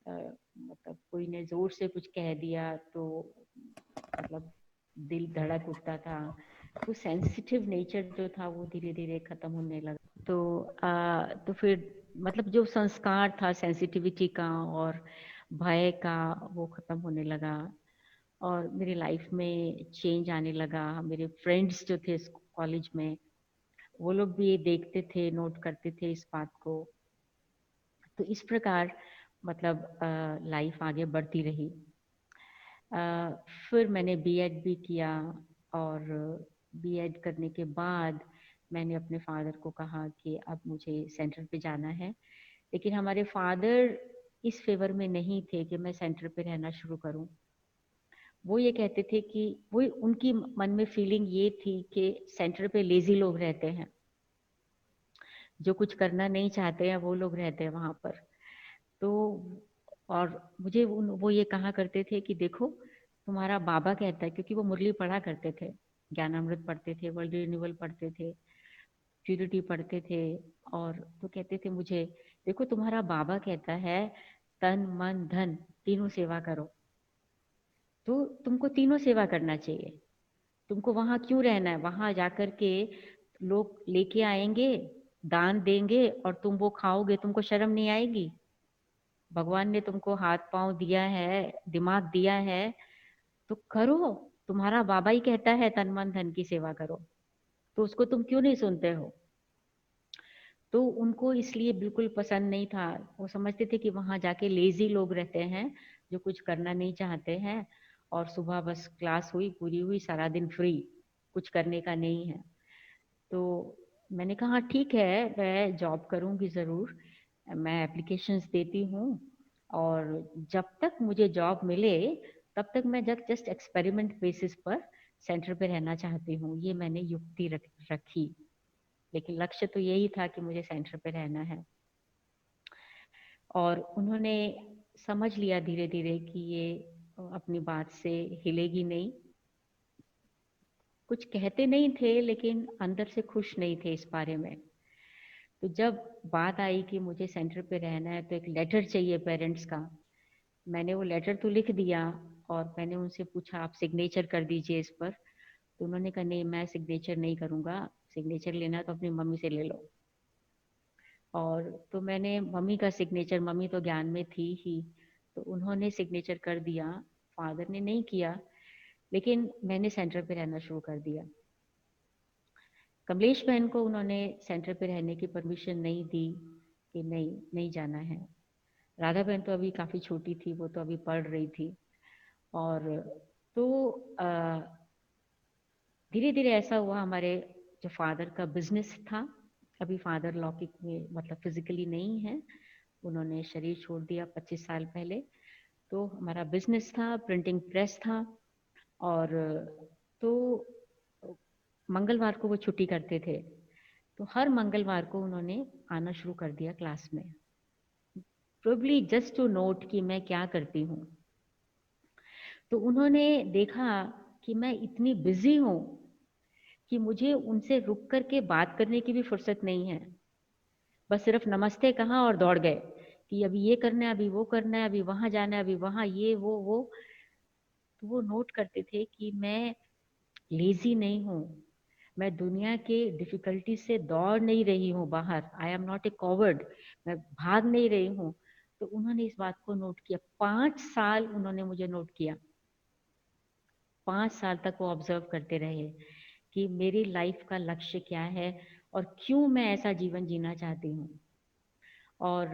मतलब कोई ने जोर से कुछ कह दिया तो मतलब दिल धड़क उठता था। वो सेंसिटिव नेचर जो था वो धीरे धीरे खत्म होने लगा। तो फिर मतलब जो संस्कार था सेंसिटिविटी का और भय का, वो खत्म होने लगा। और मेरी लाइफ में चेंज आने लगा। मेरे फ्रेंड्स जो थे कॉलेज में, वो लोग भी ये देखते थे, नोट करते थे इस बात को। तो इस प्रकार मतलब लाइफ आगे बढ़ती रही। फिर मैंने बीएड भी किया, और बीएड करने के बाद मैंने अपने फादर को कहा कि अब मुझे सेंटर पे जाना है। लेकिन हमारे फादर इस फेवर में नहीं थे कि मैं सेंटर पे रहना शुरू करूं। वो ये कहते थे कि वो, उनकी मन में फीलिंग ये थी कि सेंटर पे लेजी लोग रहते हैं, जो कुछ करना नहीं चाहते हैं वो लोग रहते हैं वहां पर। तो और मुझे वो ये कहा करते थे कि देखो, तुम्हारा बाबा कहता है, क्योंकि वो मुरली पढ़ा करते थे, ज्ञानामृत पढ़ते थे, वर्ल्ड रिन्यूअल पढ़ते थे, प्यूरिटी पढ़ते थे। और तो कहते थे मुझे, देखो तुम्हारा बाबा कहता है तन मन धन तीनों सेवा करो, तो तुमको तीनों सेवा करना चाहिए। तुमको वहां क्यों रहना है? वहां जाकर के लोग लेके आएंगे, दान देंगे, और तुम वो खाओगे, तुमको शर्म नहीं आएगी? भगवान ने तुमको हाथ पांव दिया है, दिमाग दिया है, तो करो। तुम्हारा बाबा ही कहता है तन मन धन की सेवा करो, तो उसको तुम क्यों नहीं सुनते हो? तो उनको इसलिए बिल्कुल पसंद नहीं था। वो समझते थे कि वहां जाके लेजी लोग रहते हैं, जो कुछ करना नहीं चाहते हैं, और सुबह बस क्लास हुई, पूरी हुई, सारा दिन फ्री, कुछ करने का नहीं है। तो मैंने कहा ठीक है, मैं जॉब करूंगी ज़रूर, मैं एप्लीकेशंस देती हूँ, और जब तक मुझे जॉब मिले तब तक मैं जस्ट एक्सपेरिमेंट बेसिस पर सेंटर पे रहना चाहती हूँ। ये मैंने युक्ति रखी, लेकिन लक्ष्य तो यही था कि मुझे सेंटर पे रहना है। और उन्होंने समझ लिया धीरे धीरे कि ये अपनी बात से हिलेगी नहीं। कुछ कहते नहीं थे, लेकिन अंदर से खुश नहीं थे इस बारे में। तो जब बात आई कि मुझे सेंटर पे रहना है, तो एक लेटर चाहिए पेरेंट्स का। मैंने वो लेटर तो लिख दिया, और मैंने उनसे पूछा आप सिग्नेचर कर दीजिए इस पर। तो उन्होंने कहा नहीं, मैं सिग्नेचर नहीं करूंगा, सिग्नेचर लेना तो अपनी मम्मी से ले लो। और तो मैंने मम्मी का सिग्नेचर, मम्मी तो ज्ञान में थी ही, तो उन्होंने सिग्नेचर कर दिया, फादर ने नहीं किया। लेकिन मैंने सेंटर पे रहना शुरू कर दिया। कमलेश बहन को उन्होंने सेंटर पे रहने की परमिशन नहीं दी कि नहीं, नहीं जाना है। राधा बहन तो अभी काफी छोटी थी, वो तो अभी पढ़ रही थी। और तो धीरे धीरे ऐसा हुआ, हमारे जो फादर का बिजनेस था, अभी फादर लौकिक में मतलब फिजिकली नहीं है, उन्होंने शरीर छोड़ दिया 25 साल पहले। तो हमारा बिजनेस था, प्रिंटिंग प्रेस था। और तो मंगलवार को वो छुट्टी करते थे। तो तो हर मंगलवार को उन्होंने आना शुरू कर दिया क्लास में, प्रोबेबली जस्ट टू नोट कि मैं क्या करती हूँ। तो उन्होंने देखा कि मैं इतनी बिजी हूँ कि मुझे उनसे रुक करके बात करने की भी फुर्सत नहीं है। बस सिर्फ नमस्ते कहा और दौड़ गए कि अभी ये करना है, अभी वो करना है, अभी वहां जाना है, अभी वहां ये वो। तो वो नोट करते थे कि मैं लेजी नहीं हूँ, मैं दुनिया के डिफिकल्टी से दौड़ नहीं रही हूँ बाहर, I am not a coward, मैं भाग नहीं रही हूँ। तो उन्होंने इस बात को नोट किया, 5 साल उन्होंने मुझे नोट किया, 5 साल तक वो ऑब्जर्व करते रहे कि मेरी लाइफ का लक्ष्य क्या है और क्यों मैं ऐसा जीवन जीना चाहती हूँ। और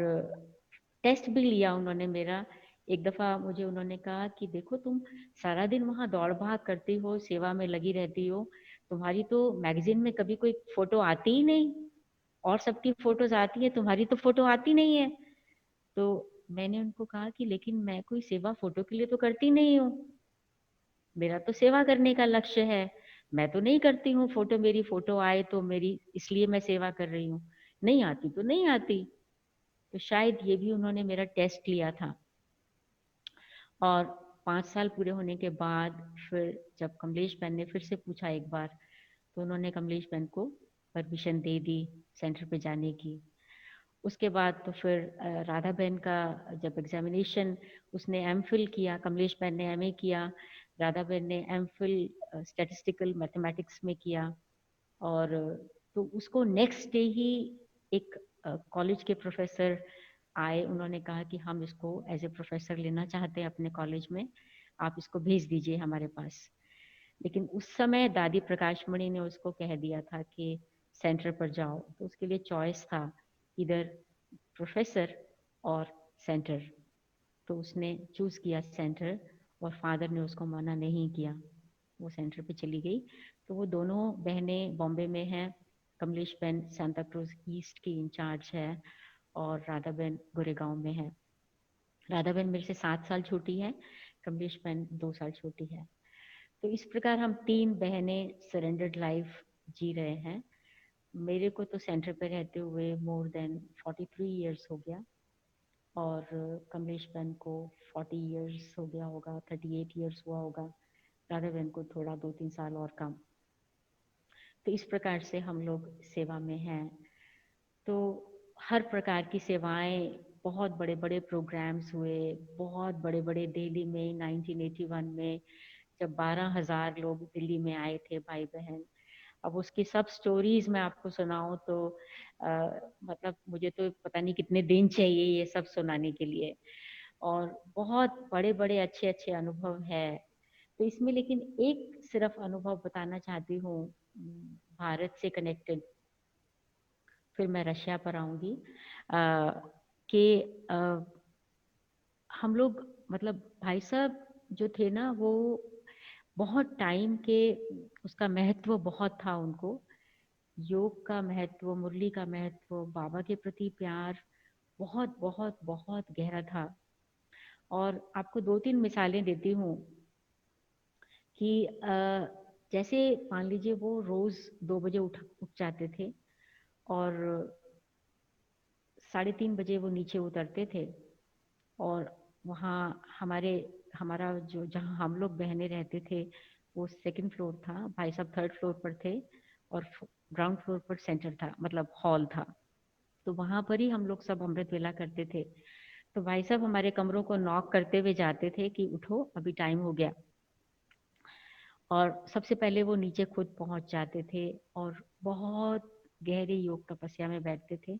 टेस्ट भी लिया उन्होंने मेरा। एक दफा मुझे उन्होंने कहा कि देखो तुम सारा दिन वहां दौड़ भाग करती हो, सेवा में लगी रहती हो, तुम्हारी तो मैगजीन में कभी कोई फोटो आती ही नहीं, और सबकी फोटोज आती है, तुम्हारी तो फोटो आती नहीं है। तो मैंने उनको कहा कि लेकिन मैं कोई सेवा फोटो के लिए तो करती नहीं हूँ, मेरा तो सेवा करने का लक्ष्य है, मैं तो नहीं करती हूँ फोटो, मेरी फोटो आए तो मेरी इसलिए मैं सेवा कर रही हूँ, नहीं आती तो नहीं आती। तो शायद ये भी उन्होंने मेरा टेस्ट लिया था। और 5 साल पूरे होने के बाद फिर जब कमलेश बहन ने फिर से पूछा एक बार, तो उन्होंने कमलेश बहन को परमिशन दे दी सेंटर पे जाने की। उसके बाद तो फिर राधा बहन का जब एग्जामिनेशन, उसने एमफिल किया, कमलेश बहन ने एमए किया, राधा बहन ने एमफिल स्टैटिस्टिकल मैथमेटिक्स में किया। और तो उसको नेक्स्ट डे ही एक कॉलेज के प्रोफेसर आए, उन्होंने कहा कि हम इसको एज ए प्रोफेसर लेना चाहते हैं अपने कॉलेज में, आप इसको भेज दीजिए हमारे पास। लेकिन उस समय दादी प्रकाशमणि ने उसको कह दिया था कि सेंटर पर जाओ, तो उसके लिए चॉइस था इधर प्रोफेसर और सेंटर। तो उसने चूज किया सेंटर, और फादर ने उसको मना नहीं किया, वो सेंटर पे चली गई। तो वो दोनों बहनें बॉम्बे में हैं, कमलेश बहन सांता क्रूज ईस्ट की इंचार्ज है और राधा बहन गोरेगांव में है। राधा बहन मेरे से 7 साल छोटी है, कमलेश बहन 2 साल छोटी है। तो इस प्रकार हम 3 बहनें सरेंडर्ड लाइफ जी रहे हैं। मेरे को तो सेंटर पे रहते हुए मोर देन 43 इयर्स हो गया, और कमलेश बहन को 40 इयर्स हो गया होगा, 38 इयर्स हुआ होगा, राधा बहन को थोड़ा 2-3 साल और कम। तो इस प्रकार से हम लोग सेवा में हैं। तो हर प्रकार की सेवाएं, बहुत बड़े बड़े प्रोग्राम्स हुए, बहुत बड़े बड़े दिल्ली में 1981 में जब 12,000 लोग दिल्ली में आए थे भाई बहन। अब उसकी सब स्टोरीज मैं आपको सुनाऊं तो मतलब मुझे तो पता नहीं कितने दिन चाहिए ये सब सुनाने के लिए। और बहुत बड़े बड़े अच्छे अच्छे अनुभव है। तो इसमें लेकिन एक सिर्फ अनुभव बताना चाहती हूँ, भारत से कनेक्टेड, फिर मैं रशिया पर आऊंगी। कि हम लोग, मतलब भाई साहब जो थे ना, वो बहुत टाइम के, उसका महत्व बहुत था उनको, योग का महत्व, मुरली का महत्व, बाबा के प्रति प्यार बहुत बहुत बहुत गहरा था। और आपको 2-3 मिसालें देती हूँ कि जैसे मान लीजिए वो रोज 2 बजे उठ जाते थे, और 3:30 बजे वो नीचे उतरते थे। और वहाँ हमारे हमारा जो जहाँ हम लोग बहने रहते थे वो सेकंड फ्लोर था, भाई साहब थर्ड फ्लोर पर थे, और ग्राउंड फ्लोर पर सेंटर था, मतलब हॉल था। तो वहां पर ही हम लोग सब अमृत वेला करते थे। तो भाई साहब हमारे कमरों को नॉक करते हुए जाते थे कि उठो अभी टाइम हो गया। और सबसे पहले वो नीचे खुद पहुंच जाते थे और बहुत गहरे योग तपस्या में बैठते थे।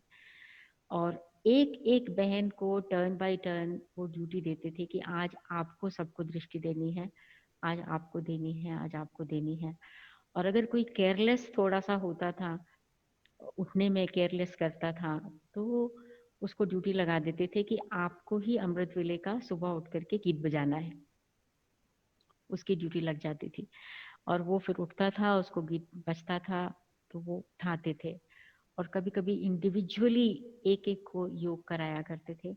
और एक एक बहन को टर्न बाय टर्न वो ड्यूटी देते थे कि आज आपको सबको दृष्टि देनी है, आज आपको देनी है, आज आपको देनी है। और अगर कोई केयरलेस थोड़ा सा होता था, उठने में केयरलेस करता था, तो उसको ड्यूटी लगा देते थे कि आपको ही अमृत वेले का सुबह उठ करके गीत बजाना है। उसकी ड्यूटी लग जाती थी, और वो फिर उठता था, उसको गीत बजता था, तो वो उठाते थे। और कभी कभी इंडिविजुअली एक एक को योग कराया करते थे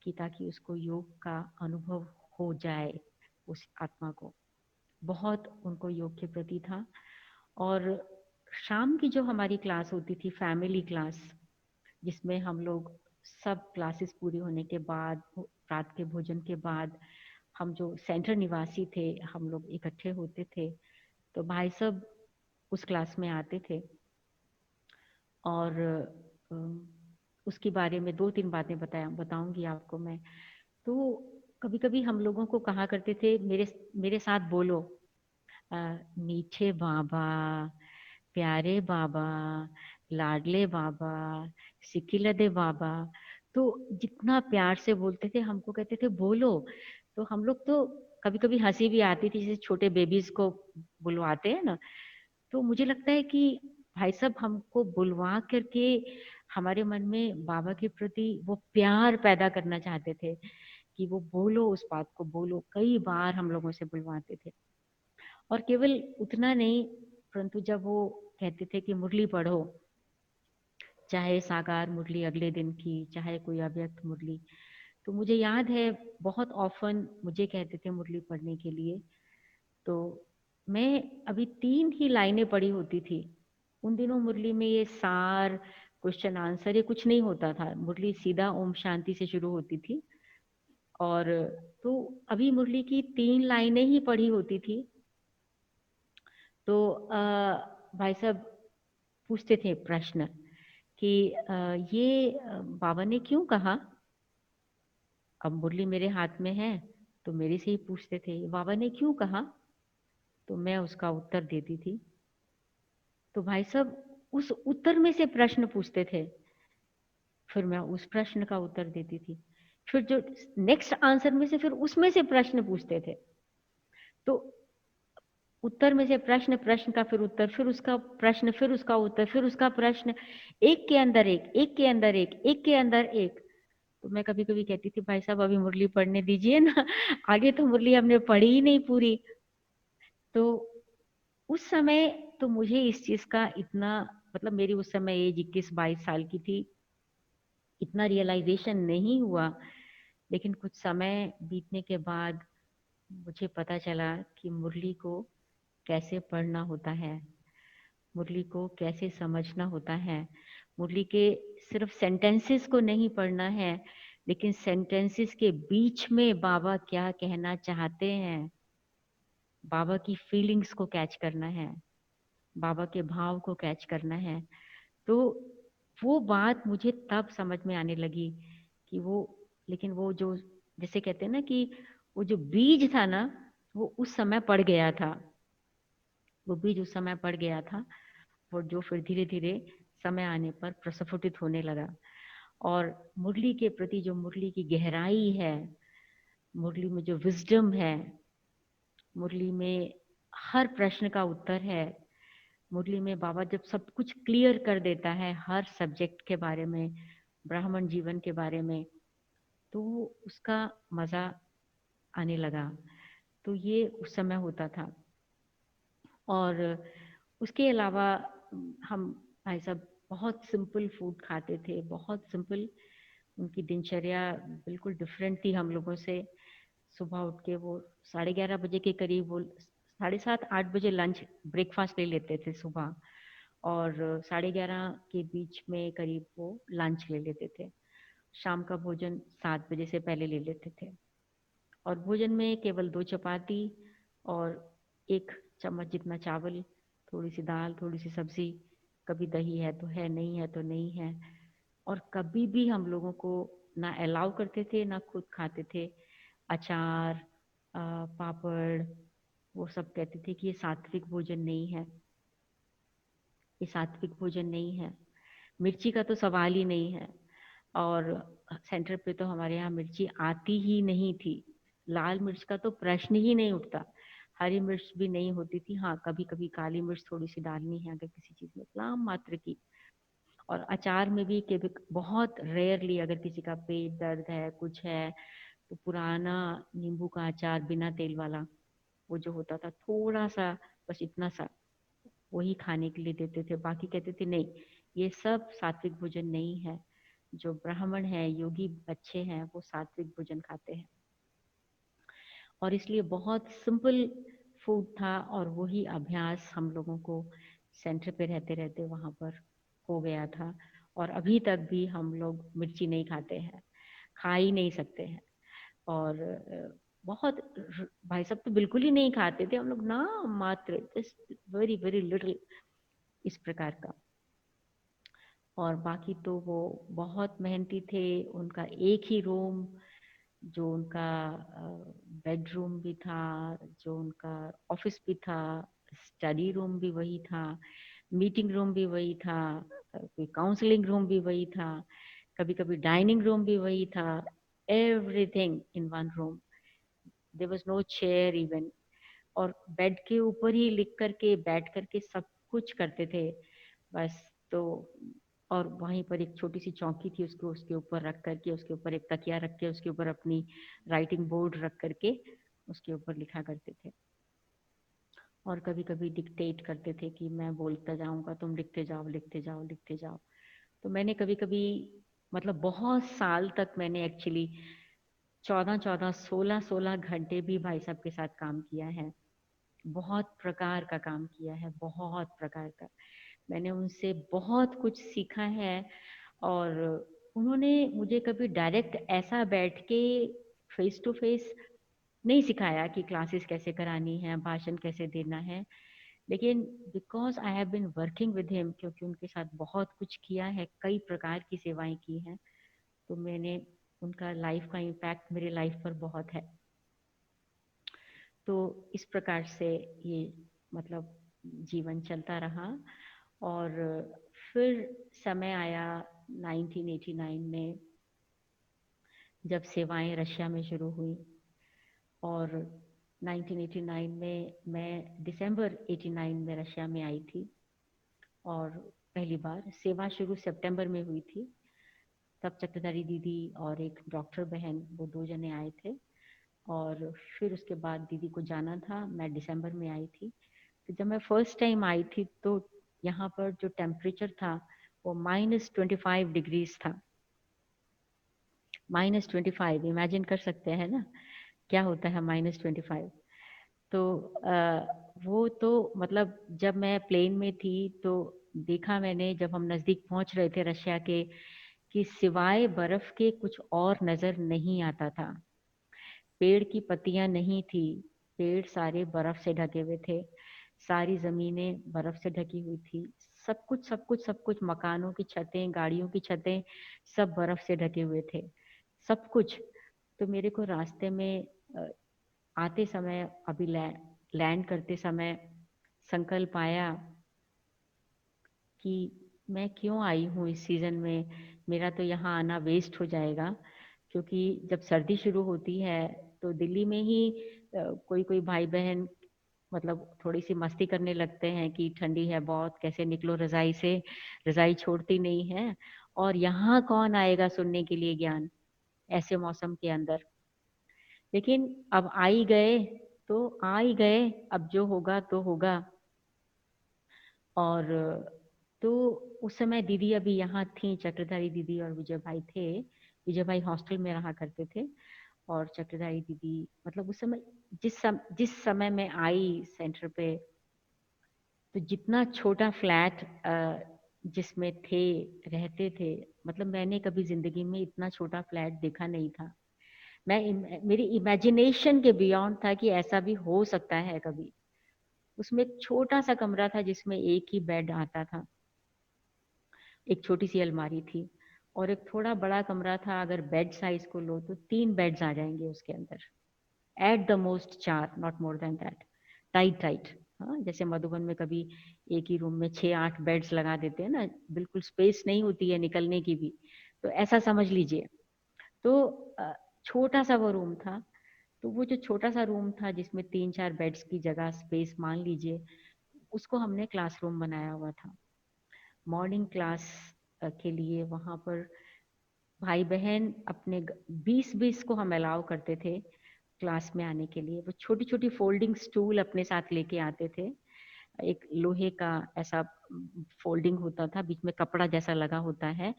कि ताकि उसको योग का अनुभव हो जाए, उस आत्मा को। बहुत उनको योग के प्रति था। और शाम की जो हमारी क्लास होती थी, फैमिली क्लास, जिसमें हम लोग सब क्लासेस पूरी होने के बाद, रात के भोजन के बाद, हम जो सेंटर निवासी थे हम लोग इकट्ठे होते थे। तो भाई सब उस क्लास में आते थे और उसके बारे में 2-3 बातें बताऊंगी आपको मैं। तो कभी कभी हम लोगों को कहा करते थे, मेरे मेरे साथ बोलो, मीठे बाबा, प्यारे बाबा, लाडले बाबा, सिकिलदे बाबा। तो जितना प्यार से बोलते थे, हमको कहते थे बोलो। तो हम लोग तो कभी कभी हंसी भी आती थी, जैसे छोटे बेबीज को बुलवाते हैं ना। तो मुझे लगता है कि भाई साहब हमको बुलवा करके हमारे मन में बाबा के प्रति वो प्यार पैदा करना चाहते थे कि वो बोलो, उस बात को बोलो। कई बार हम लोगों से बुलवाते थे। और केवल उतना नहीं, परंतु जब वो कहते थे कि मुरली पढ़ो, चाहे साकार मुरली अगले दिन की, चाहे कोई अव्यक्त मुरली, तो मुझे याद है बहुत ऑफन मुझे कहते थे मुरली पढ़ने के लिए। तो मैं अभी 3 ही लाइनें पढ़ी होती थी। उन दिनों मुरली में ये सार, क्वेश्चन आंसर, ये कुछ नहीं होता था। मुरली सीधा ओम शांति से शुरू होती थी। और तो अभी मुरली की 3 लाइनें ही पढ़ी होती थी। तो भाई साहब पूछते थे प्रश्न कि ये बाबा ने क्यों कहा। अब मुरली मेरे हाथ में है तो मेरे से ही पूछते थे, बाबा ने क्यों कहा। तो मैं उसका उत्तर देती थी। तो भाई साहब उस उत्तर में से प्रश्न पूछते थे, फिर मैं उस प्रश्न का उत्तर देती थी। फिर जो नेक्स्ट आंसर में से फिर उसमें से प्रश्न पूछते थे। तो उत्तर में से प्रश्न, प्रश्न का फिर उत्तर, फिर उसका प्रश्न, फिर उसका उत्तर, फिर उसका प्रश्न, एक के अंदर एक, एक के अंदर एक, एक के अंदर एक। तो मैं कभी कभी कहती थी, भाई साहब अभी मुरली पढ़ने दीजिए ना, आगे तो मुरली हमने पढ़ी ही नहीं पूरी। तो उस समय तो मुझे इस चीज का इतना, मतलब मेरी उस समय एज 21-22 साल की थी, इतना रियलाइजेशन नहीं हुआ। लेकिन कुछ समय बीतने के बाद मुझे पता चला कि मुरली को कैसे पढ़ना होता है, मुरली को कैसे समझना होता है। मुरली के सिर्फ सेंटेंसेस को नहीं पढ़ना है, लेकिन सेंटेंसेस के बीच में बाबा क्या कहना चाहते हैं, बाबा की फीलिंग्स को कैच करना है, बाबा के भाव को कैच करना है। तो वो बात मुझे तब समझ में आने लगी कि वो, लेकिन वो जो जैसे कहते हैं ना कि वो जो बीज था ना, वो उस समय पड़ गया था। वो बीज उस समय पड़ गया था, और जो फिर धीरे धीरे समय आने पर प्रस्फुटित होने लगा। और मुरली के प्रति जो मुरली की गहराई है, मुरली में जो विजडम है, मुरली में हर प्रश्न का उत्तर है, मुरली में बाबा जब सब कुछ क्लियर कर देता है हर सब्जेक्ट के बारे में, ब्राह्मण जीवन के बारे में, तो उसका मजा आने लगा। तो ये उस समय होता था। और उसके अलावा हम भाई साहब बहुत सिंपल फूड खाते थे, बहुत सिंपल। उनकी दिनचर्या बिल्कुल डिफरेंट थी हम लोगों से। सुबह उठ के वो 11:30 बजे के करीब, वो 7:30-8 बजे लंच ब्रेकफास्ट ले लेते थे सुबह, और 11:30 के बीच में करीब वो लंच ले लेते थे। शाम का भोजन 7 बजे से पहले ले लेते थे। और भोजन में केवल 2 चपाती और 1 चम्मच जितना चावल, थोड़ी सी दाल, थोड़ी सी सब्जी, कभी दही है तो है, नहीं है तो नहीं है। और कभी भी हम लोगों को ना अलाउ करते थे, ना खुद खाते थे अचार, पापड़। वो सब कहते थे कि ये सात्विक भोजन नहीं है, ये सात्विक भोजन नहीं है। मिर्ची का तो सवाल ही नहीं है। और सेंटर पे तो हमारे यहाँ मिर्ची आती ही नहीं थी, लाल मिर्च का तो प्रश्न ही नहीं उठता। हरी मिर्च भी नहीं होती थी। हाँ, कभी कभी काली मिर्च थोड़ी सी डालनी है अगर किसी चीज में, नाम मात्र की। और अचार में भी बहुत रेयरली, अगर किसी का पेट दर्द है, कुछ है, तो पुराना नींबू का अचार बिना तेल वाला, वो जो होता था थोड़ा सा, बस इतना सा, वही खाने के लिए देते थे। बाकी कहते थे नहीं, ये सब सात्विक भोजन नहीं है। जो ब्राह्मण है, योगी अच्छे हैं, वो सात्विक भोजन खाते हैं। और इसलिए बहुत सिंपल फूड था, और वही अभ्यास हम लोगों को सेंटर पे रहते रहते वहाँ पर हो गया था। और अभी तक भी हम लोग मिर्ची नहीं खाते हैं, खा ही नहीं सकते हैं। और बहुत भाई साहब तो बिल्कुल ही नहीं खाते थे हम लोग ना, मात्र जस्ट वेरी वेरी लिटिल इस प्रकार का। और बाकी तो वो बहुत मेहनती थे। उनका एक ही रूम, जो उनका बेडरूम भी था, जो उनका ऑफिस भी था, स्टडी रूम भी वही था, मीटिंग रूम भी वही था, कोई काउंसलिंग रूम भी वही था, कभी कभी डाइनिंग रूम भी वही था। Everything in one room, there was no chair even. और बेड के ऊपर ही लिख करके बैठ करके सब कुछ करते थे बस। तो और वहीं पर एक छोटी सी चौकी थी, उसको उसके ऊपर रख करके, उसके ऊपर एक तकिया रख के, उसके ऊपर अपनी राइटिंग बोर्ड रख करके उसके ऊपर लिखा करते थे। और कभी कभी डिक्टेट करते थे कि मैं बोलता जाऊंगा, तुम लिखते जाओ लिखते जाओ लिखते जाओ। तो मैंने कभी कभी मतलब बहुत साल तक मैंने एक्चुअली 14-14, 16-16 घंटे भी भाई साहब के साथ काम किया है। बहुत प्रकार का काम किया है, बहुत प्रकार का। मैंने उनसे बहुत कुछ सीखा है। और उन्होंने मुझे कभी डायरेक्ट ऐसा बैठ के फेस टू फेस नहीं सिखाया कि क्लासेस कैसे करानी है, भाषण कैसे देना है। लेकिन because I have been working with him, क्योंकि उनके साथ बहुत कुछ किया है, कई प्रकार की सेवाएं की हैं, तो मैंने उनका लाइफ का इम्पैक्ट मेरे लाइफ पर बहुत है। तो इस प्रकार से ये मतलब जीवन चलता रहा। और फिर समय आया 1989 में, जब सेवाएं रशिया में शुरू हुई। और 1989 में मैं दिसंबर 89 में रशिया में आई थी। और पहली बार सेवा शुरू सितंबर में हुई थी। तब चक्रधारी दीदी और एक डॉक्टर बहन, वो 2 जने आए थे। और फिर उसके बाद दीदी को जाना था, मैं दिसंबर में आई थी। तो जब मैं फर्स्ट टाइम आई थी तो यहाँ पर जो टेम्परेचर था वो -25 डिग्रीज था। -25, इमेजिन कर सकते हैं ना क्या होता है -25। तो वो तो मतलब जब मैं प्लेन में थी तो देखा मैंने, जब हम नज़दीक पहुंच रहे थे रशिया के, कि सिवाय बर्फ के कुछ और नजर नहीं आता था। पेड़ की पत्तियां नहीं थी, पेड़ सारे बर्फ से ढके हुए थे, सारी जमीनें बर्फ से ढकी हुई थी। सब कुछ सब कुछ सब कुछ, मकानों की छतें, गाड़ियों की छतें, सब बर्फ से ढके हुए थे, सब कुछ। तो मेरे को रास्ते में आते समय, अभी लैंड करते समय संकल्प आया कि मैं क्यों आई हूँ इस सीजन में, मेरा तो यहाँ आना वेस्ट हो जाएगा। क्योंकि जब सर्दी शुरू होती है तो दिल्ली में ही कोई कोई भाई बहन मतलब थोड़ी सी मस्ती करने लगते हैं कि ठंडी है बहुत, कैसे निकलो रजाई से, रजाई छोड़ती नहीं है। और यहाँ कौन आएगा सुनने के लिए ज्ञान ऐसे मौसम के अंदर। लेकिन अब आ ही गए तो आ ही गए, अब जो होगा तो होगा। और तो उस समय दीदी अभी यहाँ थी, चक्रधारी दीदी और विजय भाई थे। विजय भाई हॉस्टल में रहा करते थे। और चक्रधारी दीदी मतलब उस समय, जिस समय मैं आई सेंटर पे, तो जितना छोटा फ्लैट जिसमें थे, रहते थे, मतलब मैंने कभी जिंदगी में इतना छोटा फ्लैट देखा नहीं था। मेरी इमेजिनेशन के बियॉन्ड था कि ऐसा भी हो सकता है कभी। उसमें एक छोटा सा कमरा था जिसमें एक ही बेड आता था, एक छोटी सी अलमारी थी, और एक थोड़ा बड़ा कमरा था, अगर बेड साइज को लो तो 3 बेड्स आ जाएंगे उसके अंदर, at the most 4, not more than that. Tight tight. हाँ, जैसे मधुबन में कभी एक ही रूम में 6-8 बेड्स लगा देते हैं ना, बिल्कुल स्पेस नहीं होती है निकलने की भी, तो ऐसा समझ लीजिए। तो छोटा सा वो रूम था। तो वो जो छोटा सा रूम था जिसमें 3-4 बेड्स की जगह स्पेस मान लीजिए, उसको हमने क्लासरूम बनाया हुआ था। मॉर्निंग क्लास के लिए वहां पर भाई बहन अपने 20-20 को हम अलाउ करते थे क्लास में आने के लिए। वो छोटी छोटी फोल्डिंग स्टूल अपने साथ लेके आते थे। एक लोहे का ऐसा फोल्डिंग होता था, बीच में कपड़ा जैसा लगा होता है,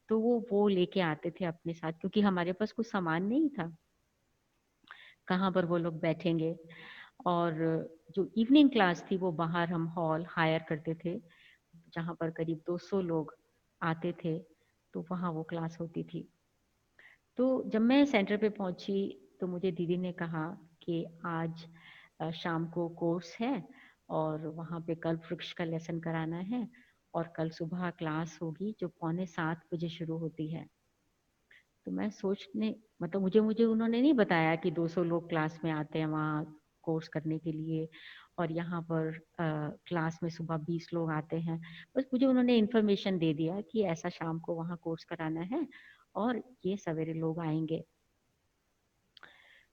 तो वो लेके आते थे अपने साथ, क्योंकि हमारे पास कुछ सामान नहीं था, कहाँ पर वो लोग बैठेंगे। और जो इवनिंग क्लास थी वो बाहर हम हॉल हायर करते थे, जहाँ पर करीब 200 लोग आते थे, तो वहाँ वो क्लास होती थी। तो जब मैं सेंटर पे पहुंची तो मुझे दीदी ने कहा कि आज शाम को कोर्स है और वहाँ पे कल्प वृक्ष का लेसन कराना है, और कल सुबह क्लास होगी जो 6:45 बजे शुरू होती है। तो मैं सोचने, मतलब मुझे मुझे उन्होंने नहीं बताया कि 200 लोग क्लास में आते हैं वहाँ कोर्स करने के लिए, और यहाँ पर क्लास में सुबह 20 लोग आते हैं। बस मुझे उन्होंने इन्फॉर्मेशन दे दिया कि ऐसा शाम को वहाँ कोर्स कराना है और ये सवेरे लोग आएंगे।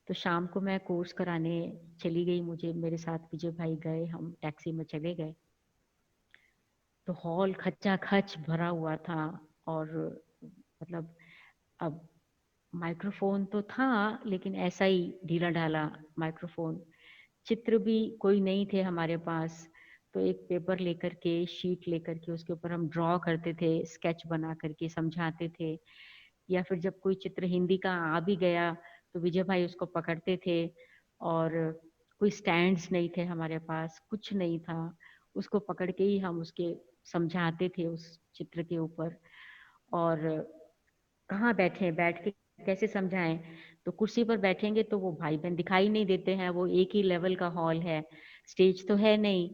तो शाम को मैं कोर्स कराने चली गई, मुझे मेरे साथ विजय भाई गए, हम टैक्सी में चले गए। तो हॉल खचाखच भरा हुआ था, और मतलब अब माइक्रोफोन तो था लेकिन ऐसा ही ढीला ढाला माइक्रोफोन, चित्र भी कोई नहीं थे हमारे पास। तो एक पेपर लेकर के, शीट लेकर के उसके ऊपर हम ड्रॉ करते थे, स्केच बना करके समझाते थे, या फिर जब कोई चित्र हिंदी का आ भी गया तो विजय भाई उसको पकड़ते थे। और कोई स्टैंड्स नहीं थे हमारे पास, कुछ नहीं था, उसको पकड़ के ही हम उसके समझाते थे उस चित्र के ऊपर। और कहाँ बैठे, बैठ के कैसे समझाएं? तो कुर्सी पर बैठेंगे तो वो भाई बहन दिखाई नहीं देते हैं, वो एक ही लेवल का हॉल है, स्टेज तो है नहीं।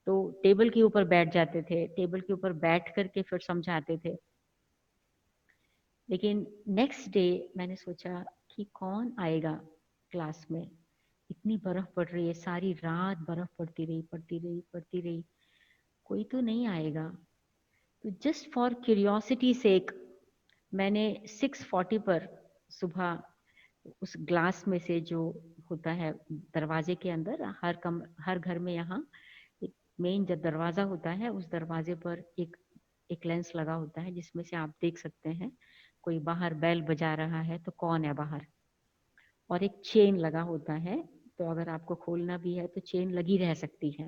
तो टेबल के ऊपर बैठ जाते थे, टेबल के ऊपर बैठ करके फिर समझाते थे। लेकिन नेक्स्ट डे मैंने सोचा कि कौन आएगा क्लास में, इतनी बर्फ पड़ रही है, सारी रात बर्फ पड़ती रही पड़ती रही पड़ती रही, कोई तो नहीं आएगा। तो जस्ट फॉर क्यूरियोसिटी सेक मैंने 6:40 पर सुबह उस ग्लास में से, जो होता है दरवाजे के अंदर, हर घर में यहाँ एक मेन जब दरवाजा होता है उस दरवाजे पर एक लेंस लगा होता है जिसमें से आप देख सकते हैं कोई बाहर बेल बजा रहा है तो कौन है बाहर। और एक चेन लगा होता है, तो अगर आपको खोलना भी है तो चेन लगी रह सकती है,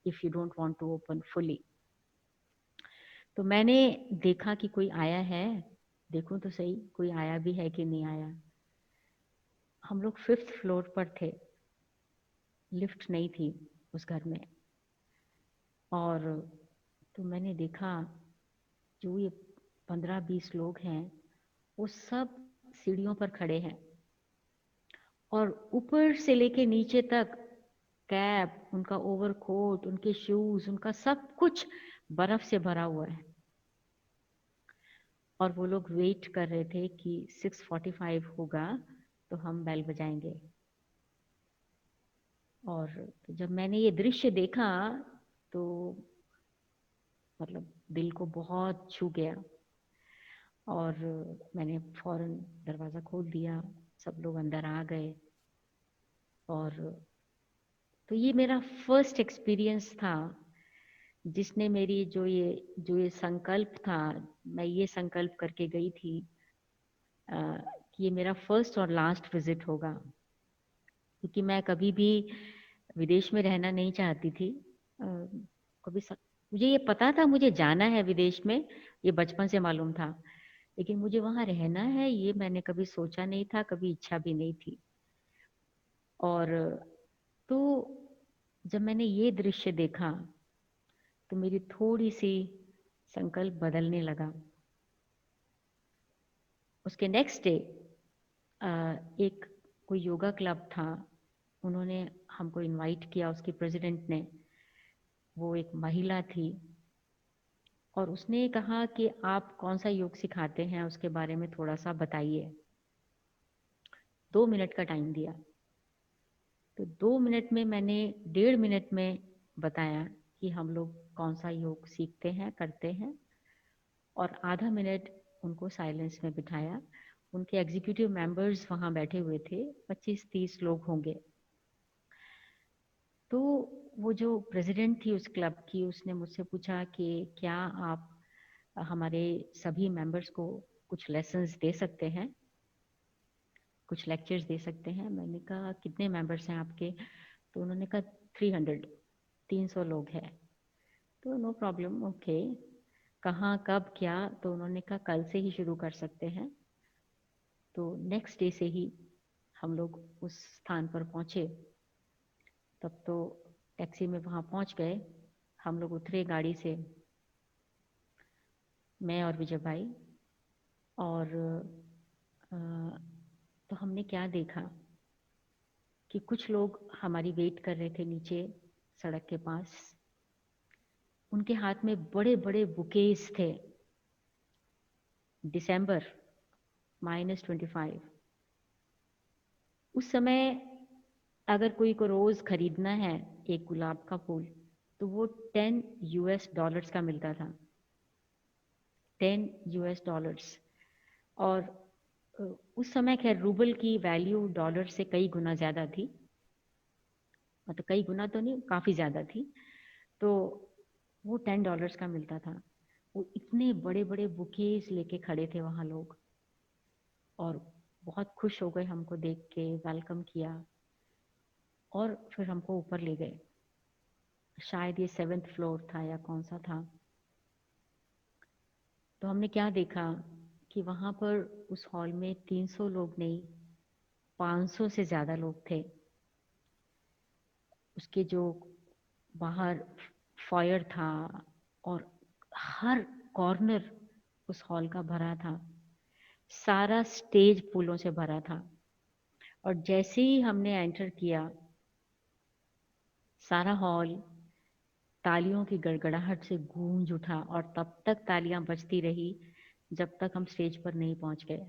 if you don't want to open fully. तो मैंने देखा कि कोई आया है, देखूं तो सही कोई आया भी है कि नहीं आया। हम लोग 5th फ्लोर पर थे, लिफ्ट नहीं थी उस घर में। और तो मैंने देखा जो ये 15-20 लोग हैं वो सब सीढ़ियों पर खड़े हैं, और ऊपर से लेके नीचे तक कैप, उनका ओवरकोट, उनके शूज, उनका सब कुछ बर्फ से भरा हुआ है। और वो लोग वेट कर रहे थे कि 6:45 होगा तो हम बेल बजाएंगे। और तो जब मैंने ये दृश्य देखा तो मतलब दिल को बहुत छू गया, और मैंने फौरन दरवाजा खोल दिया, सब लोग अंदर आ गए। और तो ये मेरा फर्स्ट एक्सपीरियंस था, जिसने मेरी जो ये संकल्प था, मैं ये संकल्प करके गई थी कि ये मेरा फर्स्ट और लास्ट विजिट होगा, क्योंकि मैं कभी भी विदेश में रहना नहीं चाहती थी। कभी मुझे ये पता था मुझे जाना है विदेश में, ये बचपन से मालूम था, लेकिन मुझे वहां रहना है ये मैंने कभी सोचा नहीं था, कभी इच्छा भी नहीं थी। और तो जब मैंने ये दृश्य देखा तो मेरी थोड़ी सी संकल्प बदलने लगा। उसके नेक्स्ट डे एक कोई योगा क्लब था, उन्होंने हमको इनवाइट किया, उसकी प्रेसिडेंट ने, वो एक महिला थी, और उसने कहा कि आप कौन सा योग सिखाते हैं उसके बारे में थोड़ा सा बताइए। 2 मिनट का टाइम दिया। तो 2 मिनट में मैंने 1.5 मिनट में बताया कि हम लोग कौन सा योग सीखते हैं, करते हैं। और आधा मिनट उनको साइलेंस में बिठाया। उनके एग्जीक्यूटिव मेंबर्स वहां बैठे हुए थे, 25-30 लोग होंगे। तो वो जो प्रेसिडेंट थी उस क्लब की, उसने मुझसे पूछा कि क्या आप हमारे सभी मेंबर्स को कुछ लेसन्स दे सकते हैं, कुछ लेक्चर्स दे सकते हैं। मैंने कहा कितने मेंबर्स हैं आपके? तो उन्होंने कहा 300 लोग हैं। तो नो प्रॉब्लम, ओके। कहाँ, कब, क्या? तो उन्होंने कहा कल से ही शुरू कर सकते हैं। तो नेक्स्ट डे से ही हम लोग उस स्थान पर पहुंचे। तब तो टैक्सी में वहाँ पहुँच गए, हम लोग उतरे गाड़ी से, मैं और विजय भाई। और तो हमने क्या देखा कि कुछ लोग हमारी वेट कर रहे थे नीचे सड़क के पास। उनके हाथ में बड़े बड़े बुकेज थे। दिसंबर -25। उस समय अगर कोई को रोज खरीदना है एक गुलाब का फूल, तो वो $10 का मिलता था। $10। और उस समय खैर रूबल की वैल्यू डॉलर से कई गुना ज्यादा थी, मतलब कई गुना तो नहीं, काफी ज्यादा थी। तो वो $10 का मिलता था। वो इतने बड़े बड़े बुकेज लेके खड़े थे वहां लोग, और बहुत खुश हो गए हमको देख के, वेलकम किया, और फिर हमको ऊपर ले गए। शायद ये 7th फ्लोर था या कौन सा था। तो हमने क्या देखा कि वहां पर उस हॉल में 300 लोग नहीं, 500 से ज्यादा लोग थे। उसके जो बाहर फॉयर था, और हर कॉर्नर उस हॉल का भरा था। सारा स्टेज फूलों से भरा था। और जैसे ही हमने एंटर किया, सारा हॉल तालियों की गड़गड़ाहट से गूंज उठा, और तब तक तालियां बजती रही जब तक हम स्टेज पर नहीं पहुंच गए।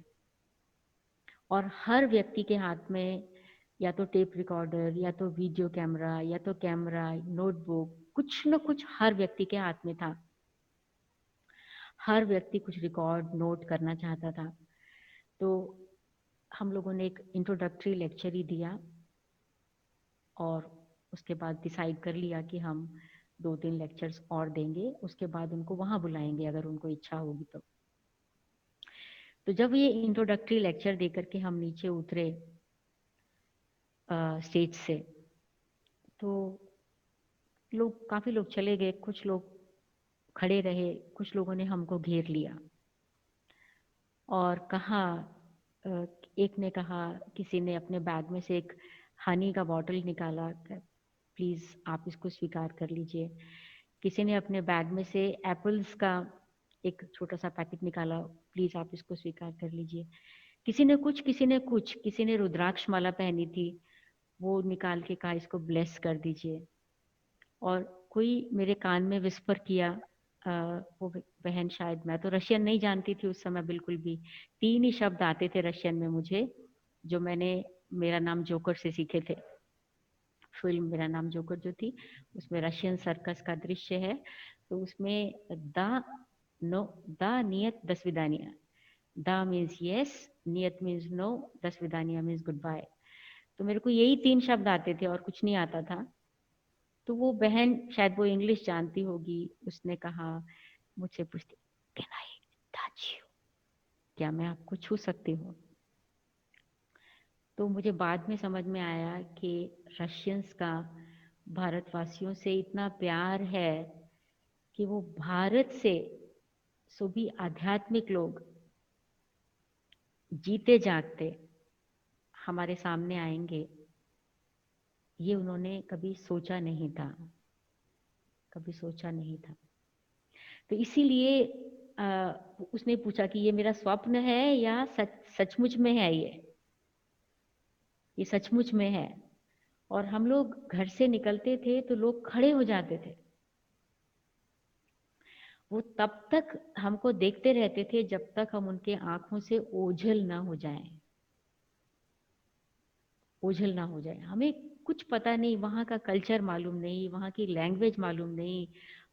और हर व्यक्ति के हाथ में या तो टेप रिकॉर्डर, या तो वीडियो कैमरा, या तो कैमरा, नोटबुक, कुछ न कुछ हर व्यक्ति के हाथ में था। हर व्यक्ति कुछ रिकॉर्ड नोट करना चाहता था। तो हम लोगों ने एक इंट्रोडक्टरी लेक्चर ही दिया, और उसके बाद डिसाइड कर लिया कि हम 2-3 लेक्चर्स और देंगे, उसके बाद उनको वहां बुलाएंगे अगर उनको इच्छा होगी तो। जब ये इंट्रोडक्टरी लेक्चर देकर के हम नीचे उतरे स्टेज से, तो काफी लोग चले गए, कुछ लोग खड़े रहे, कुछ लोगों ने हमको घेर लिया और कहा, एक ने कहा, किसी ने अपने बैग में से एक हनी का बॉटल निकाला, प्लीज आप इसको स्वीकार कर लीजिए। किसी ने अपने बैग में से एप्पल्स का एक छोटा सा पैकेट निकाला, प्लीज आप इसको स्वीकार कर लीजिए। किसी ने कुछ, किसी ने कुछ, किसी ने रुद्राक्ष माला पहनी थी, वो निकाल के कहा इसको ब्लेस कर दीजिए। और कोई मेरे कान में विस्पर किया, वो बहन, शायद, मैं तो रशियन नहीं जानती थी उस समय बिल्कुल भी। 3 ही शब्द आते थे रशियन में मुझे, जो मैंने मेरा नाम जोकर से सीखे थे। फिल्म मेरा नाम जोकर जो थी, उसमें रशियन सर्कस का दृश्य है। तो उसमें द नियत दसविदानिया, द मीन्स यस, नियत मीन्स नो, दसविदानिया मीन्स गुड बाय। तो मेरे को यही 3 शब्द आते थे और कुछ नहीं आता था। तो वो बहन, शायद वो इंग्लिश जानती होगी, उसने कहा, मुझसे पूछती, कैन आई टच यू, क्या मैं आपको छू सकती हूँ? तो मुझे बाद में समझ में आया कि रशियंस का भारतवासियों से इतना प्यार है कि वो भारत से सभी आध्यात्मिक लोग जीते जागते हमारे सामने आएंगे, ये उन्होंने कभी सोचा नहीं था, कभी सोचा नहीं था। तो इसीलिए उसने पूछा कि ये मेरा स्वप्न है या सचमुच में है, ये सचमुच में है। और हम लोग घर से निकलते थे तो लोग खड़े हो जाते थे। वो तब तक हमको देखते रहते थे जब तक हम उनके आंखों से ओझल ना हो जाएं, ओझल ना हो जाए। हमें कुछ पता नहीं, वहाँ का कल्चर मालूम नहीं, वहाँ की लैंग्वेज मालूम नहीं,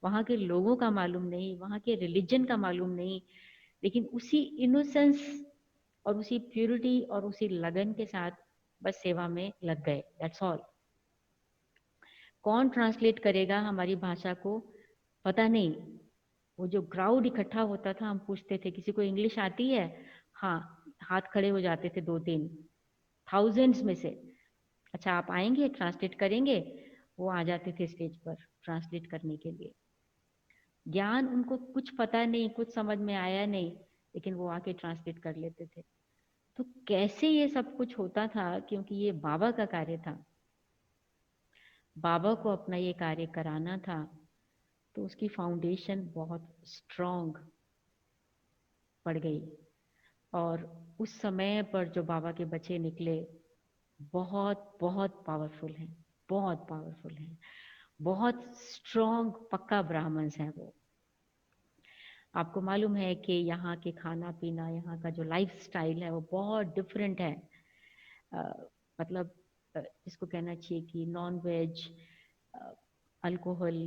वहाँ के लोगों का मालूम नहीं, वहाँ के रिलीजन का मालूम नहीं, लेकिन उसी इनोसेंस और उसी प्योरिटी और उसी लगन के साथ बस सेवा में लग गए। That's all. कौन ट्रांसलेट करेगा हमारी भाषा को, पता नहीं। वो जो क्राउड इकट्ठा होता था, हम पूछते थे किसी को इंग्लिश आती है? हाँ, हाथ खड़े हो जाते थे 2-3 थाउजेंड्स में से। अच्छा, आप आएंगे, ट्रांसलेट करेंगे? वो आ जाते थे स्टेज पर ट्रांसलेट करने के लिए। ज्ञान उनको कुछ पता नहीं, कुछ समझ में आया नहीं, लेकिन वो आके ट्रांसलेट कर लेते थे। तो कैसे ये सब कुछ होता था? क्योंकि ये बाबा का कार्य था। बाबा को अपना ये कार्य कराना था, तो उसकी फाउंडेशन बहुत स्ट्रॉन्ग पड़ गई। और उस समय पर जो बाबा के बच्चे निकले, बहुत बहुत पावरफुल हैं, बहुत पावरफुल हैं, बहुत स्ट्रॉन्ग पक्का ब्राह्मण्स हैं वो। आपको मालूम है कि यहाँ के खाना पीना, यहाँ का जो लाइफ स्टाइल है वो बहुत डिफरेंट है। अ, मतलब जिसको कहना चाहिए कि नॉन वेज, अल्कोहल,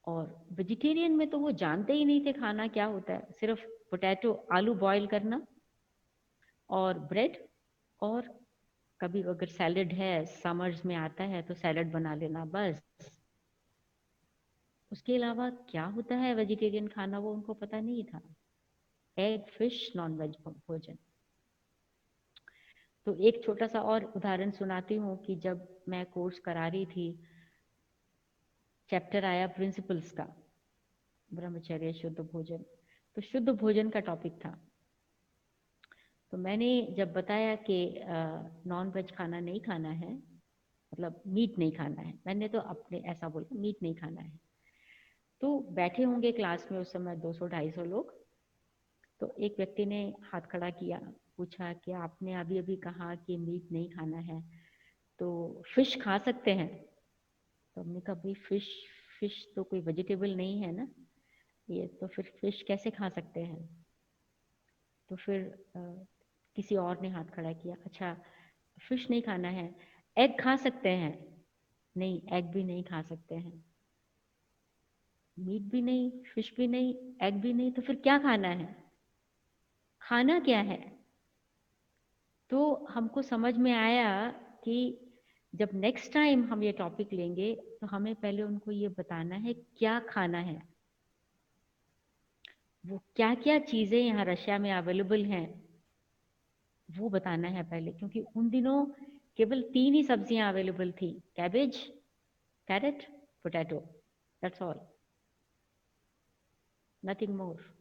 और वेजिटेरियन में तो वो जानते ही नहीं थे खाना क्या होता है। सिर्फ पोटैटो, आलू बॉईल करना और ब्रेड, और कभी अगर सैलेड है, समर्स में आता है तो सैलेड बना लेना, बस। उसके अलावा क्या होता है वेजिटेरियन खाना वो उनको पता नहीं था। एग, फिश, नॉन वेज भोजन। तो एक छोटा सा और उदाहरण सुनाती हूँ कि जब मैं कोर्स करा रही थी, चैप्टर आया प्रिंसिपल्स का, ब्रह्मचर्य, शुद्ध भोजन। तो शुद्ध भोजन का टॉपिक था। तो मैंने जब बताया कि नॉन वेज खाना नहीं खाना है, मतलब मीट नहीं खाना है, मैंने तो अपने ऐसा बोला, मीट नहीं खाना है। तो बैठे होंगे क्लास में उस समय 200-250 लोग। तो एक व्यक्ति ने हाथ खड़ा किया, पूछा कि आपने अभी अभी कहा कि मीट नहीं खाना है, तो फिश खा सकते हैं? तो हमने कहा भाई फिश, फिश तो कोई वेजिटेबल नहीं है ना, ये तो फिर फिश कैसे खा सकते हैं? तो फिर किसी और ने हाथ खड़ा किया, अच्छा फिश नहीं खाना है, एग खा सकते हैं? नहीं, एग भी नहीं खा सकते हैं। मीट भी नहीं, फिश भी नहीं, एग भी नहीं, तो फिर क्या खाना है? खाना क्या है? तो हमको समझ में आया कि जब नेक्स्ट टाइम हम ये टॉपिक लेंगे तो हमें पहले उनको ये बताना है क्या खाना है, वो क्या क्या चीजें यहाँ रशिया में अवेलेबल हैं वो बताना है पहले। क्योंकि उन दिनों केवल 3 ही सब्जियां अवेलेबल थी, cabbage, carrot, potato, that's all, nothing more.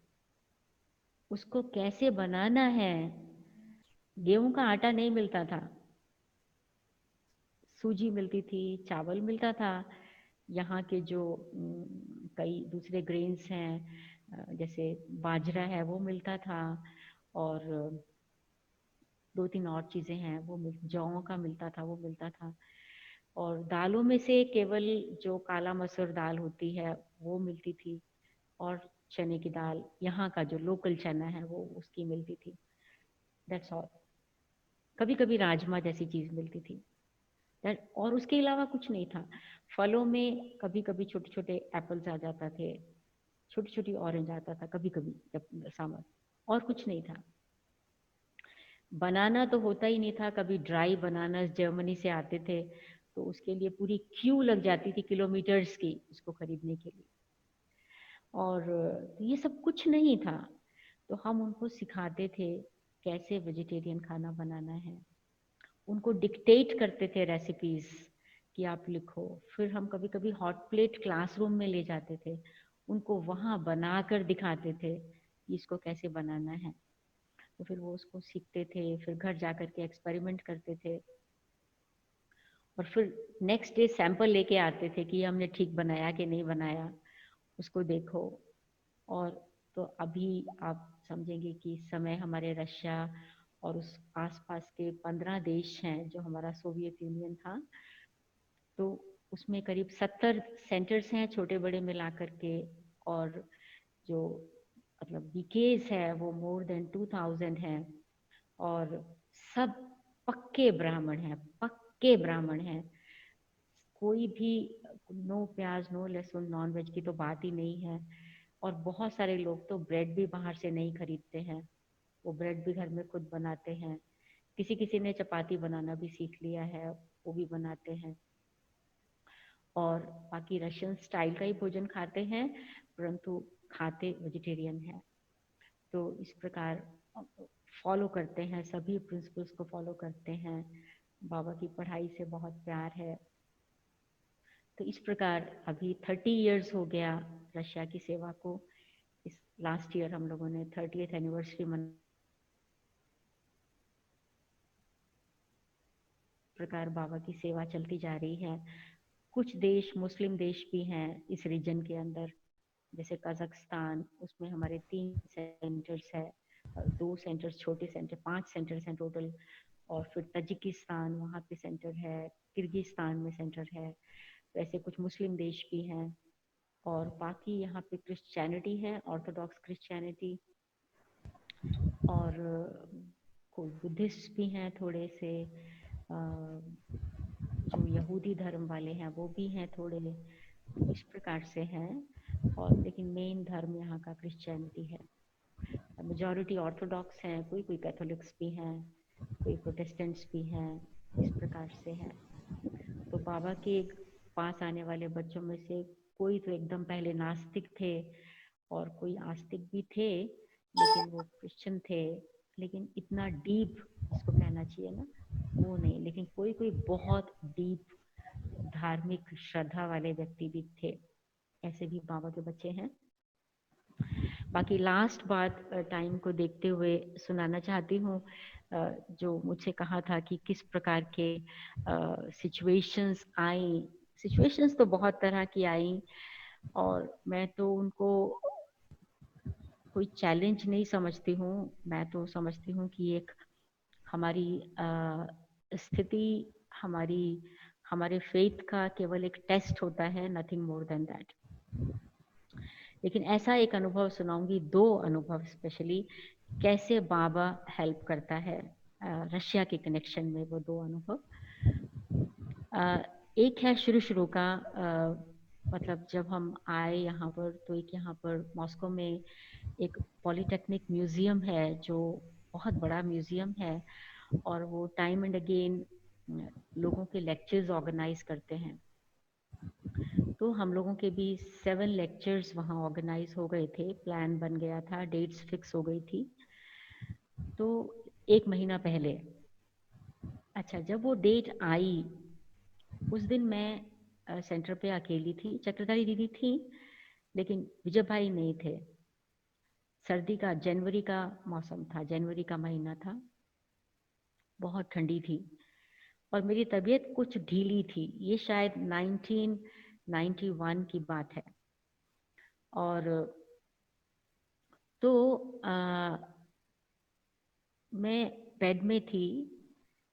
उसको कैसे बनाना है, गेहूं का आटा नहीं मिलता था, सूजी मिलती थी, चावल मिलता था। यहाँ के जो कई दूसरे ग्रेन्स हैं, जैसे बाजरा है वो मिलता था, और 2-3 और चीज़ें हैं वो जौ का मिलता था, वो मिलता था। और दालों में से केवल जो काला मसूर दाल होती है वो मिलती थी, और चने की दाल, यहाँ का जो लोकल चना है वो उसकी मिलती थी, दैट्स ऑल। कभी कभी राजमा जैसी चीज़ मिलती थी, और उसके अलावा कुछ नहीं था। फलों में कभी कभी छोटे छोटे एप्पल्स आ जाता थे, छोटी छोटी ऑरेंज आता था कभी कभी जब समर, और कुछ नहीं था। बनाना तो होता ही नहीं था। कभी ड्राई बनानास जर्मनी से आते थे तो उसके लिए पूरी क्यू लग जाती थी किलोमीटर्स की उसको खरीदने के लिए, और ये सब कुछ नहीं था। तो हम उनको सिखाते थे कैसे वेजिटेरियन खाना बनाना है, उनको डिक्टेट करते थे रेसिपीज कि आप लिखो। फिर हम कभी कभी हॉट प्लेट क्लासरूम में ले जाते थे, उनको वहाँ बना कर दिखाते थे कि इसको कैसे बनाना है। तो फिर वो उसको सीखते थे, फिर घर जा कर के एक्सपेरिमेंट करते थे, और फिर नेक्स्ट डे सैंपल लेके आते थे कि हमने ठीक बनाया कि नहीं बनाया, उसको देखो। और तो अभी आप समझेंगे कि इस समय हमारे रशिया और उस आसपास के 15 देश हैं जो हमारा सोवियत यूनियन था, तो उसमें करीब 70 सेंटर्स हैं छोटे बड़े मिला करके, और जो मतलब बीकेज है वो मोर देन 2000 हैं, और सब पक्के ब्राह्मण हैं, पक्के ब्राह्मण हैं। कोई भी नो प्याज, नो लहसुन, नॉन वेज की तो बात ही नहीं है। और बहुत सारे लोग तो ब्रेड भी बाहर से नहीं खरीदते हैं, वो ब्रेड भी घर में खुद बनाते हैं। किसी किसी ने चपाती बनाना भी सीख लिया है, वो भी बनाते हैं। और बाकी रशियन स्टाइल का ही भोजन खाते हैं, परंतु खाते वेजिटेरियन है। तो इस प्रकार फॉलो करते हैं, सभी प्रिंसिपल्स को फॉलो करते हैं। बाबा की पढ़ाई से बहुत प्यार है। तो इस प्रकार अभी 30 इयर्स हो गया रशिया की सेवा को। इस लास्ट ईयर हम लोगों ने 30th एनिवर्सरी मना, प्रकार बाबा की सेवा चलती जा रही है। कुछ देश मुस्लिम देश भी हैं इस रीजन के अंदर, जैसे कजाकिस्तान, उसमें हमारे 3 सेंटर्स है, 2 सेंटर्स छोटे सेंटर, 5 सेंटर्स हैं टोटल। और फिर तजिकिस्तान, वहाँ पे सेंटर है, किर्गिस्तान में सेंटर है। वैसे कुछ मुस्लिम देश भी हैं। और बाकी यहाँ पे क्रिश्चियनिटी है, ऑर्थोडॉक्स क्रिश्चियनिटी, और कोई बुद्धिस्ट भी हैं थोड़े से, जो यहूदी धर्म वाले हैं वो भी हैं थोड़े, तो इस प्रकार से हैं। और लेकिन मेन धर्म यहाँ का क्रिश्चियनिटी है। मेजॉरिटी ऑर्थोडॉक्स हैं, कोई कोई कैथोलिक्स भी हैं, कोई प्रोटेस्टेंट्स भी हैं, इस प्रकार से हैं। तो बाबा के पास आने वाले बच्चों में से कोई तो एकदम पहले नास्तिक थे और कोई आस्तिक भी थे, लेकिन वो क्रिश्चियन थे, लेकिन इतना डीप जिसको कहना चाहिए ना वो नहीं। लेकिन कोई कोई बहुत डीप धार्मिक श्रद्धा वाले व्यक्ति भी थे, ऐसे भी बाबा के बच्चे हैं। बाकी लास्ट बात टाइम को देखते हुए सुनाना चाहती हूँ, जो मुझसे कहा था कि किस प्रकार के सिचुएशंस आई। सिचुएशंस तो बहुत तरह की आई, और मैं तो उनको कोई चैलेंज नहीं समझती हूँ। मैं तो समझती हूँ कि एक हमारी स्थिति, हमारे फेथ का केवल एक टेस्ट होता है, नथिंग मोर देन दैट। लेकिन ऐसा एक अनुभव सुनाऊंगी, 2 अनुभव स्पेशली, कैसे बाबा हेल्प करता है रशिया के कनेक्शन में, वो 2 अनुभव। एक है शुरू का, मतलब जब हम आए यहाँ पर, तो एक यहाँ पर मॉस्को में एक पॉलीटेक्निक म्यूजियम है, जो बहुत बड़ा म्यूजियम है, और वो टाइम एंड अगेन लोगों के लेक्चर्स ऑर्गेनाइज करते हैं। तो हम लोगों के भी 7 लेक्चर्स वहाँ ऑर्गेनाइज हो गए थे, प्लान बन गया था, डेट्स फिक्स हो गई थी। तो 1 महीना पहले, अच्छा जब वो डेट आई, उस दिन मैं सेंटर पे अकेली थी, चक्रधारी दीदी थी, लेकिन विजय भाई नहीं थे। सर्दी का, जनवरी का मौसम था, जनवरी का महीना था, बहुत ठंडी थी, और मेरी तबीयत कुछ ढीली थी। ये शायद 1991 की बात है। और तो मैं बेड में थी,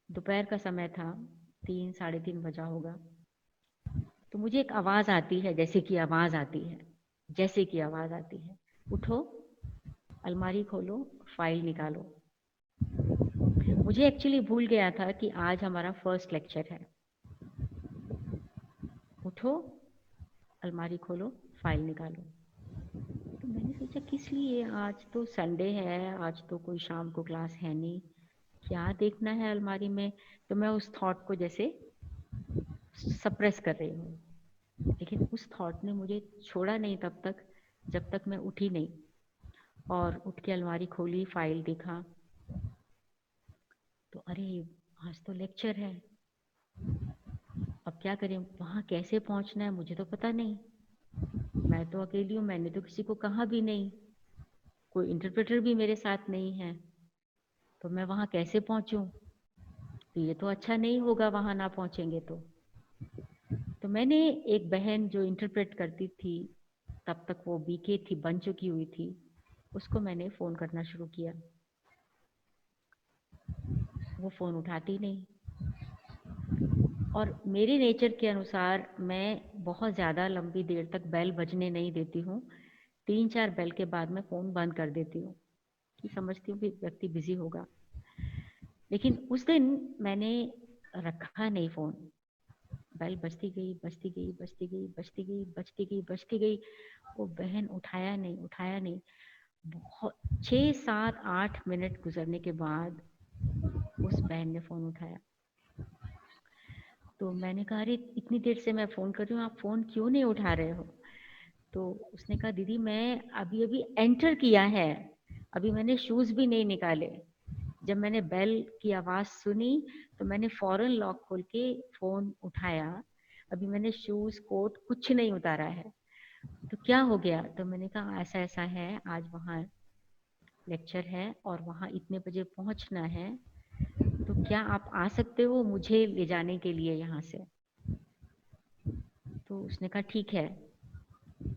दोपहर का समय था, 3 साढ़े 3 बजा होगा। तो मुझे एक आवाज़ आती है, जैसे कि आवाज़ आती है, जैसे कि आवाज़ आती है, उठो, अलमारी खोलो, फाइल निकालो। मुझे एक्चुअली भूल गया था कि आज हमारा फर्स्ट लेक्चर है। उठो, अलमारी खोलो, फाइल निकालो। तो मैंने सोचा किस लिए, आज तो संडे है, आज तो कोई शाम को क्लास है नहीं, क्या देखना है अलमारी में। तो मैं उस थॉट को जैसे सप्रेस कर रही हूँ, लेकिन उस थॉट ने मुझे छोड़ा नहीं तब तक, जब तक मैं उठी नहीं। और उठ के अलमारी खोली, फाइल देखा, तो अरे आज तो लेक्चर है, अब क्या करें, वहाँ कैसे पहुँचना है मुझे तो पता नहीं। मैं तो अकेली हूँ, मैंने तो किसी को कहा भी नहीं, कोई इंटरप्रेटर भी मेरे साथ नहीं है, तो मैं वहाँ कैसे पहुँचूँ। तो ये तो अच्छा नहीं होगा वहाँ ना पहुँचेंगे तो मैंने एक बहन जो इंटरप्रेट करती थी, तब तक वो बीके थी, बन चुकी हुई थी, उसको मैंने फ़ोन करना शुरू किया। वो फ़ोन उठाती नहीं, और मेरे नेचर के अनुसार मैं बहुत ज़्यादा लंबी देर तक बेल बजने नहीं देती हूँ। 3-4 बेल के बाद मैं फ़ोन बंद कर देती हूँ, कि समझती हूँ कि व्यक्ति बिजी होगा। लेकिन उस दिन मैंने रखा नहीं फ़ोन, बेल बजती गई, बजती गई, बजती गई, बजती गई, बजती गई, बजती गई, वो बहन उठाया नहीं, उठाया नहीं। बहुत 6, 7, 8 मिनट गुजरने के बाद उस बहन ने फ़ोन उठाया। तो मैंने कहा, अरे इतनी देर से मैं फ़ोन कर रही हूँ, आप फ़ोन क्यों नहीं उठा रहे हो। तो उसने कहा, दीदी मैं अभी अभी एंटर किया है, अभी मैंने शूज़ भी नहीं निकाले। जब मैंने बेल की आवाज़ सुनी तो मैंने फ़ौरन लॉक खोल के फ़ोन उठाया, अभी मैंने शूज़ कोट कुछ नहीं उतारा है। तो क्या हो गया, तो मैंने कहा ऐसा ऐसा है, आज वहाँ लेक्चर है और वहाँ इतने बजे पहुँचना है, तो क्या आप आ सकते हो मुझे ले जाने के लिए यहाँ से। तो उसने कहा ठीक है।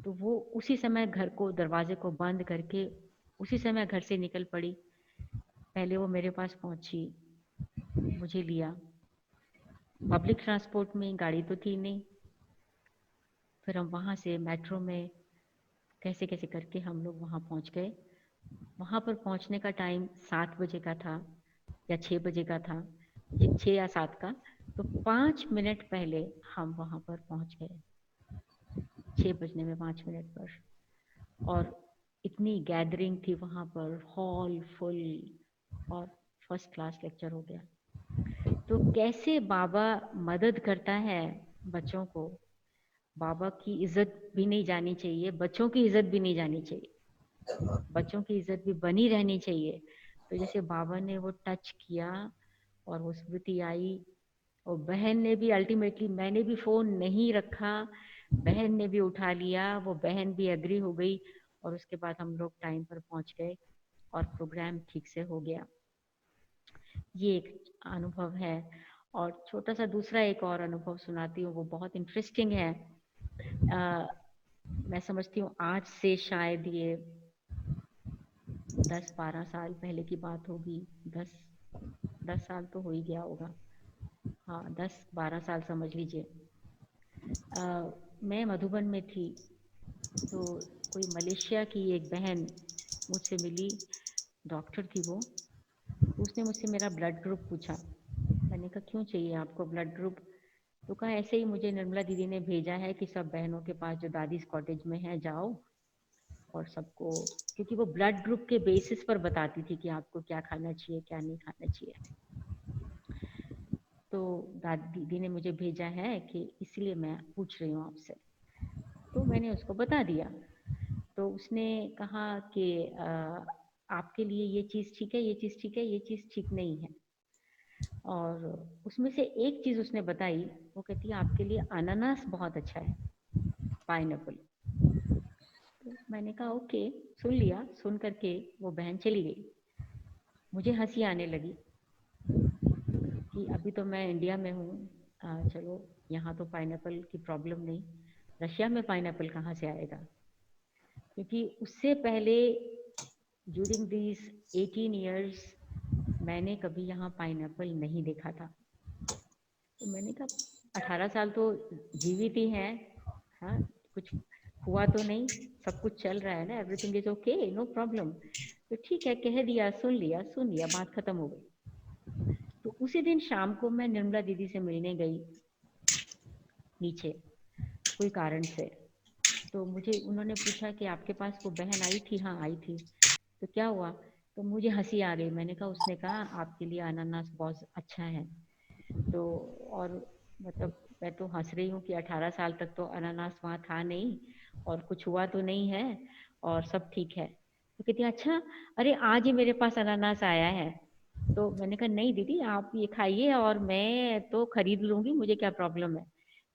तो वो उसी समय घर को, दरवाजे को बंद करके उसी समय घर से निकल पड़ी। पहले वो मेरे पास पहुंची, मुझे लिया। पब्लिक ट्रांसपोर्ट में गाड़ी तो थी नहीं। फिर हम वहाँ से मेट्रो में कैसे कैसे करके हम लोग वहाँ पहुँच गए। वहाँ पर पहुँचने का टाइम 7 बजे का था या 6 बजे का था, 6 या 7 का। तो 5 मिनट पहले हम वहाँ पर पहुँच गए, 6 बजने में 5 मिनट पर। और इतनी गैदरिंग थी वहाँ पर, हॉल फुल, और फर्स्ट क्लास लेक्चर हो गया। तो कैसे बाबा मदद करता है बच्चों को। बाबा की इज्जत भी नहीं जानी चाहिए, बच्चों की इज्जत भी नहीं जानी चाहिए, बच्चों की इज्जत भी बनी रहनी चाहिए। तो जैसे बाबा ने वो टच किया और वो स्मृति आई, और बहन ने भी अल्टीमेटली, मैंने भी फोन नहीं रखा, बहन ने भी उठा लिया, वो बहन भी एग्री हो गई, और उसके बाद हम लोग टाइम पर पहुंच गए और प्रोग्राम ठीक से हो गया। ये एक अनुभव है। और छोटा सा दूसरा एक और अनुभव सुनाती हूँ, वो बहुत इंटरेस्टिंग है। मैं समझती हूँ आज से शायद ये 10-12 साल पहले की बात होगी। 10 साल तो हो ही गया होगा, हाँ 10-12 साल समझ लीजिए। मैं मधुबन में थी, तो कोई मलेशिया की एक बहन मुझसे मिली, डॉक्टर थी वो। उसने मुझसे मेरा ब्लड ग्रुप पूछा। मैंने कहा क्यों चाहिए आपको ब्लड ग्रुप? तो कहा ऐसे ही मुझे निर्मला दीदी ने भेजा है कि सब बहनों के पास जो दादी कॉटेज में है जाओ और सबको, क्योंकि वो ब्लड ग्रुप के बेसिस पर बताती थी कि आपको क्या खाना चाहिए क्या नहीं खाना चाहिए। तो दादी दीदी ने मुझे भेजा है कि इसलिए मैं पूछ रही हूँ आपसे। तो मैंने उसको बता दिया। तो उसने कहा कि आपके लिए ये चीज़ ठीक है, ये चीज़ ठीक है, ये चीज़ ठीक नहीं है। और उसमें से एक चीज़ उसने बताई, वो कहती है आपके लिए अनानास बहुत अच्छा है, पाइनएप्पल। तो मैंने कहा ओके, सुन लिया। सुन करके वो बहन चली गई। मुझे हंसी आने लगी कि अभी तो मैं इंडिया में हूँ, चलो यहाँ तो पाइनएप्पल की प्रॉब्लम नहीं, रशिया में पाइनएप्पल कहाँ से आएगा? क्योंकि उससे पहले ड्यूरिंग दिस 18 ईयर्स मैंने कभी यहाँ पाइनएप्पल नहीं देखा था। तो मैंने कहा 18 साल तो जीवित ही हैं, हाँ कुछ हुआ तो नहीं, सब कुछ चल रहा है ना, everything is okay, no problem. तो ठीक है, कह दिया, सुन लिया, बात खत्म हो गई। तो उसी दिन शाम को मैं निर्मला दीदी से मिलने गई नीचे कोई कारण से। तो मुझे उन्होंने पूछा कि आपके पास वो बहन आई थी? हाँ आई थी। तो क्या हुआ? तो मुझे हंसी आ गई। मैंने कहा, उसने कहा आपके लिए अनानास बहुत अच्छा है। तो और मतलब मैं तो हंस रही हूँ कि 18 साल तक तो अनानास वहाँ था नहीं और कुछ हुआ तो नहीं है और सब ठीक है। तो कहती है अच्छा, अरे आज ही मेरे पास अनानास आया है। तो मैंने कहा नहीं दीदी, आप ये खाइए और मैं तो खरीद लूंगी, मुझे क्या प्रॉब्लम है,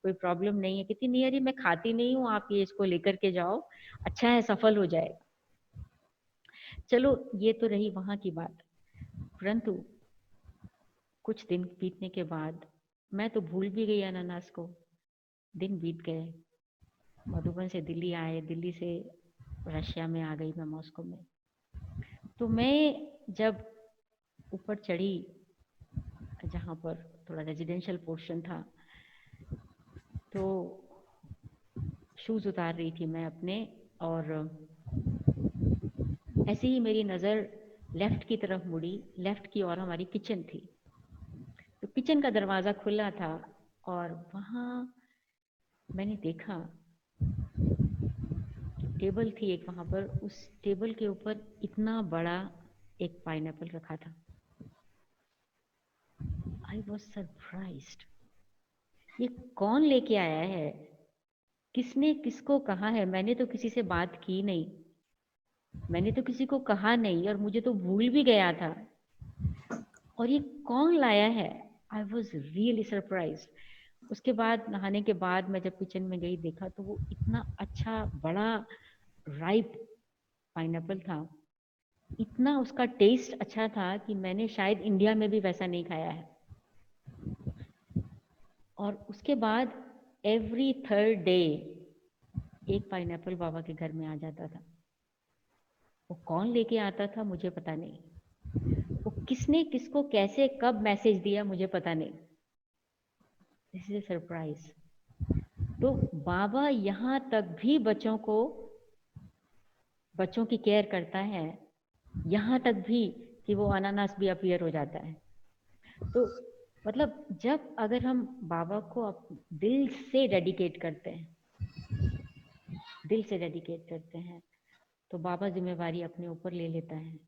कोई प्रॉब्लम नहीं है। कितनी नहीं, अरे मैं खाती नहीं हूँ, आप ये इसको लेकर के जाओ, अच्छा है, सफल हो जाएगा। चलो ये तो रही वहां की बात। परंतु कुछ दिन बीतने के बाद मैं तो भूल भी गई अनानास को। दिन बीत गए, मधुबन से दिल्ली आए, दिल्ली से रशिया में आ गई मैं, मॉस्को में। तो मैं जब ऊपर चढ़ी, जहाँ पर थोड़ा रेजिडेंशियल पोर्शन था, तो शूज उतार रही थी मैं अपने, और ऐसे ही मेरी नज़र लेफ्ट की तरफ मुड़ी। लेफ्ट की ओर हमारी किचन थी। तो किचन का दरवाज़ा खुला था और वहाँ मैंने देखा टेबल थी एक वहाँ पर, उस टेबल के ऊपर इतना बड़ा एक पाइनएप्पल रखा था। I was surprised. ये कौन लेके आया है, किसने किसको कहा है? मैंने तो किसी से बात की नहीं, मैंने तो किसी को कहा नहीं, और मुझे तो भूल भी गया था, और ये कौन लाया है? I was really surprise. उसके बाद नहाने के बाद मैं जब किचन में गई, देखा तो वो इतना अच्छा बड़ा राइप पाइनएप्पल था, इतना उसका टेस्ट अच्छा था कि मैंने शायद इंडिया में भी वैसा नहीं खाया है। और उसके बाद एवरी थर्ड डे एक पाइनएप्पल बाबा के घर में आ जाता था। वो कौन लेके आता था मुझे पता नहीं, वो किसने किसको कैसे कब मैसेज दिया मुझे पता नहीं। This is a surprise. तो बाबा यहाँ तक भी बच्चों की केयर करता है, यहाँ तक भी कि वो अनानास भी अपीयर हो जाता है। तो मतलब जब अगर हम बाबा को दिल से डेडिकेट करते हैं, तो बाबा जिम्मेवारी अपने ऊपर ले लेता है।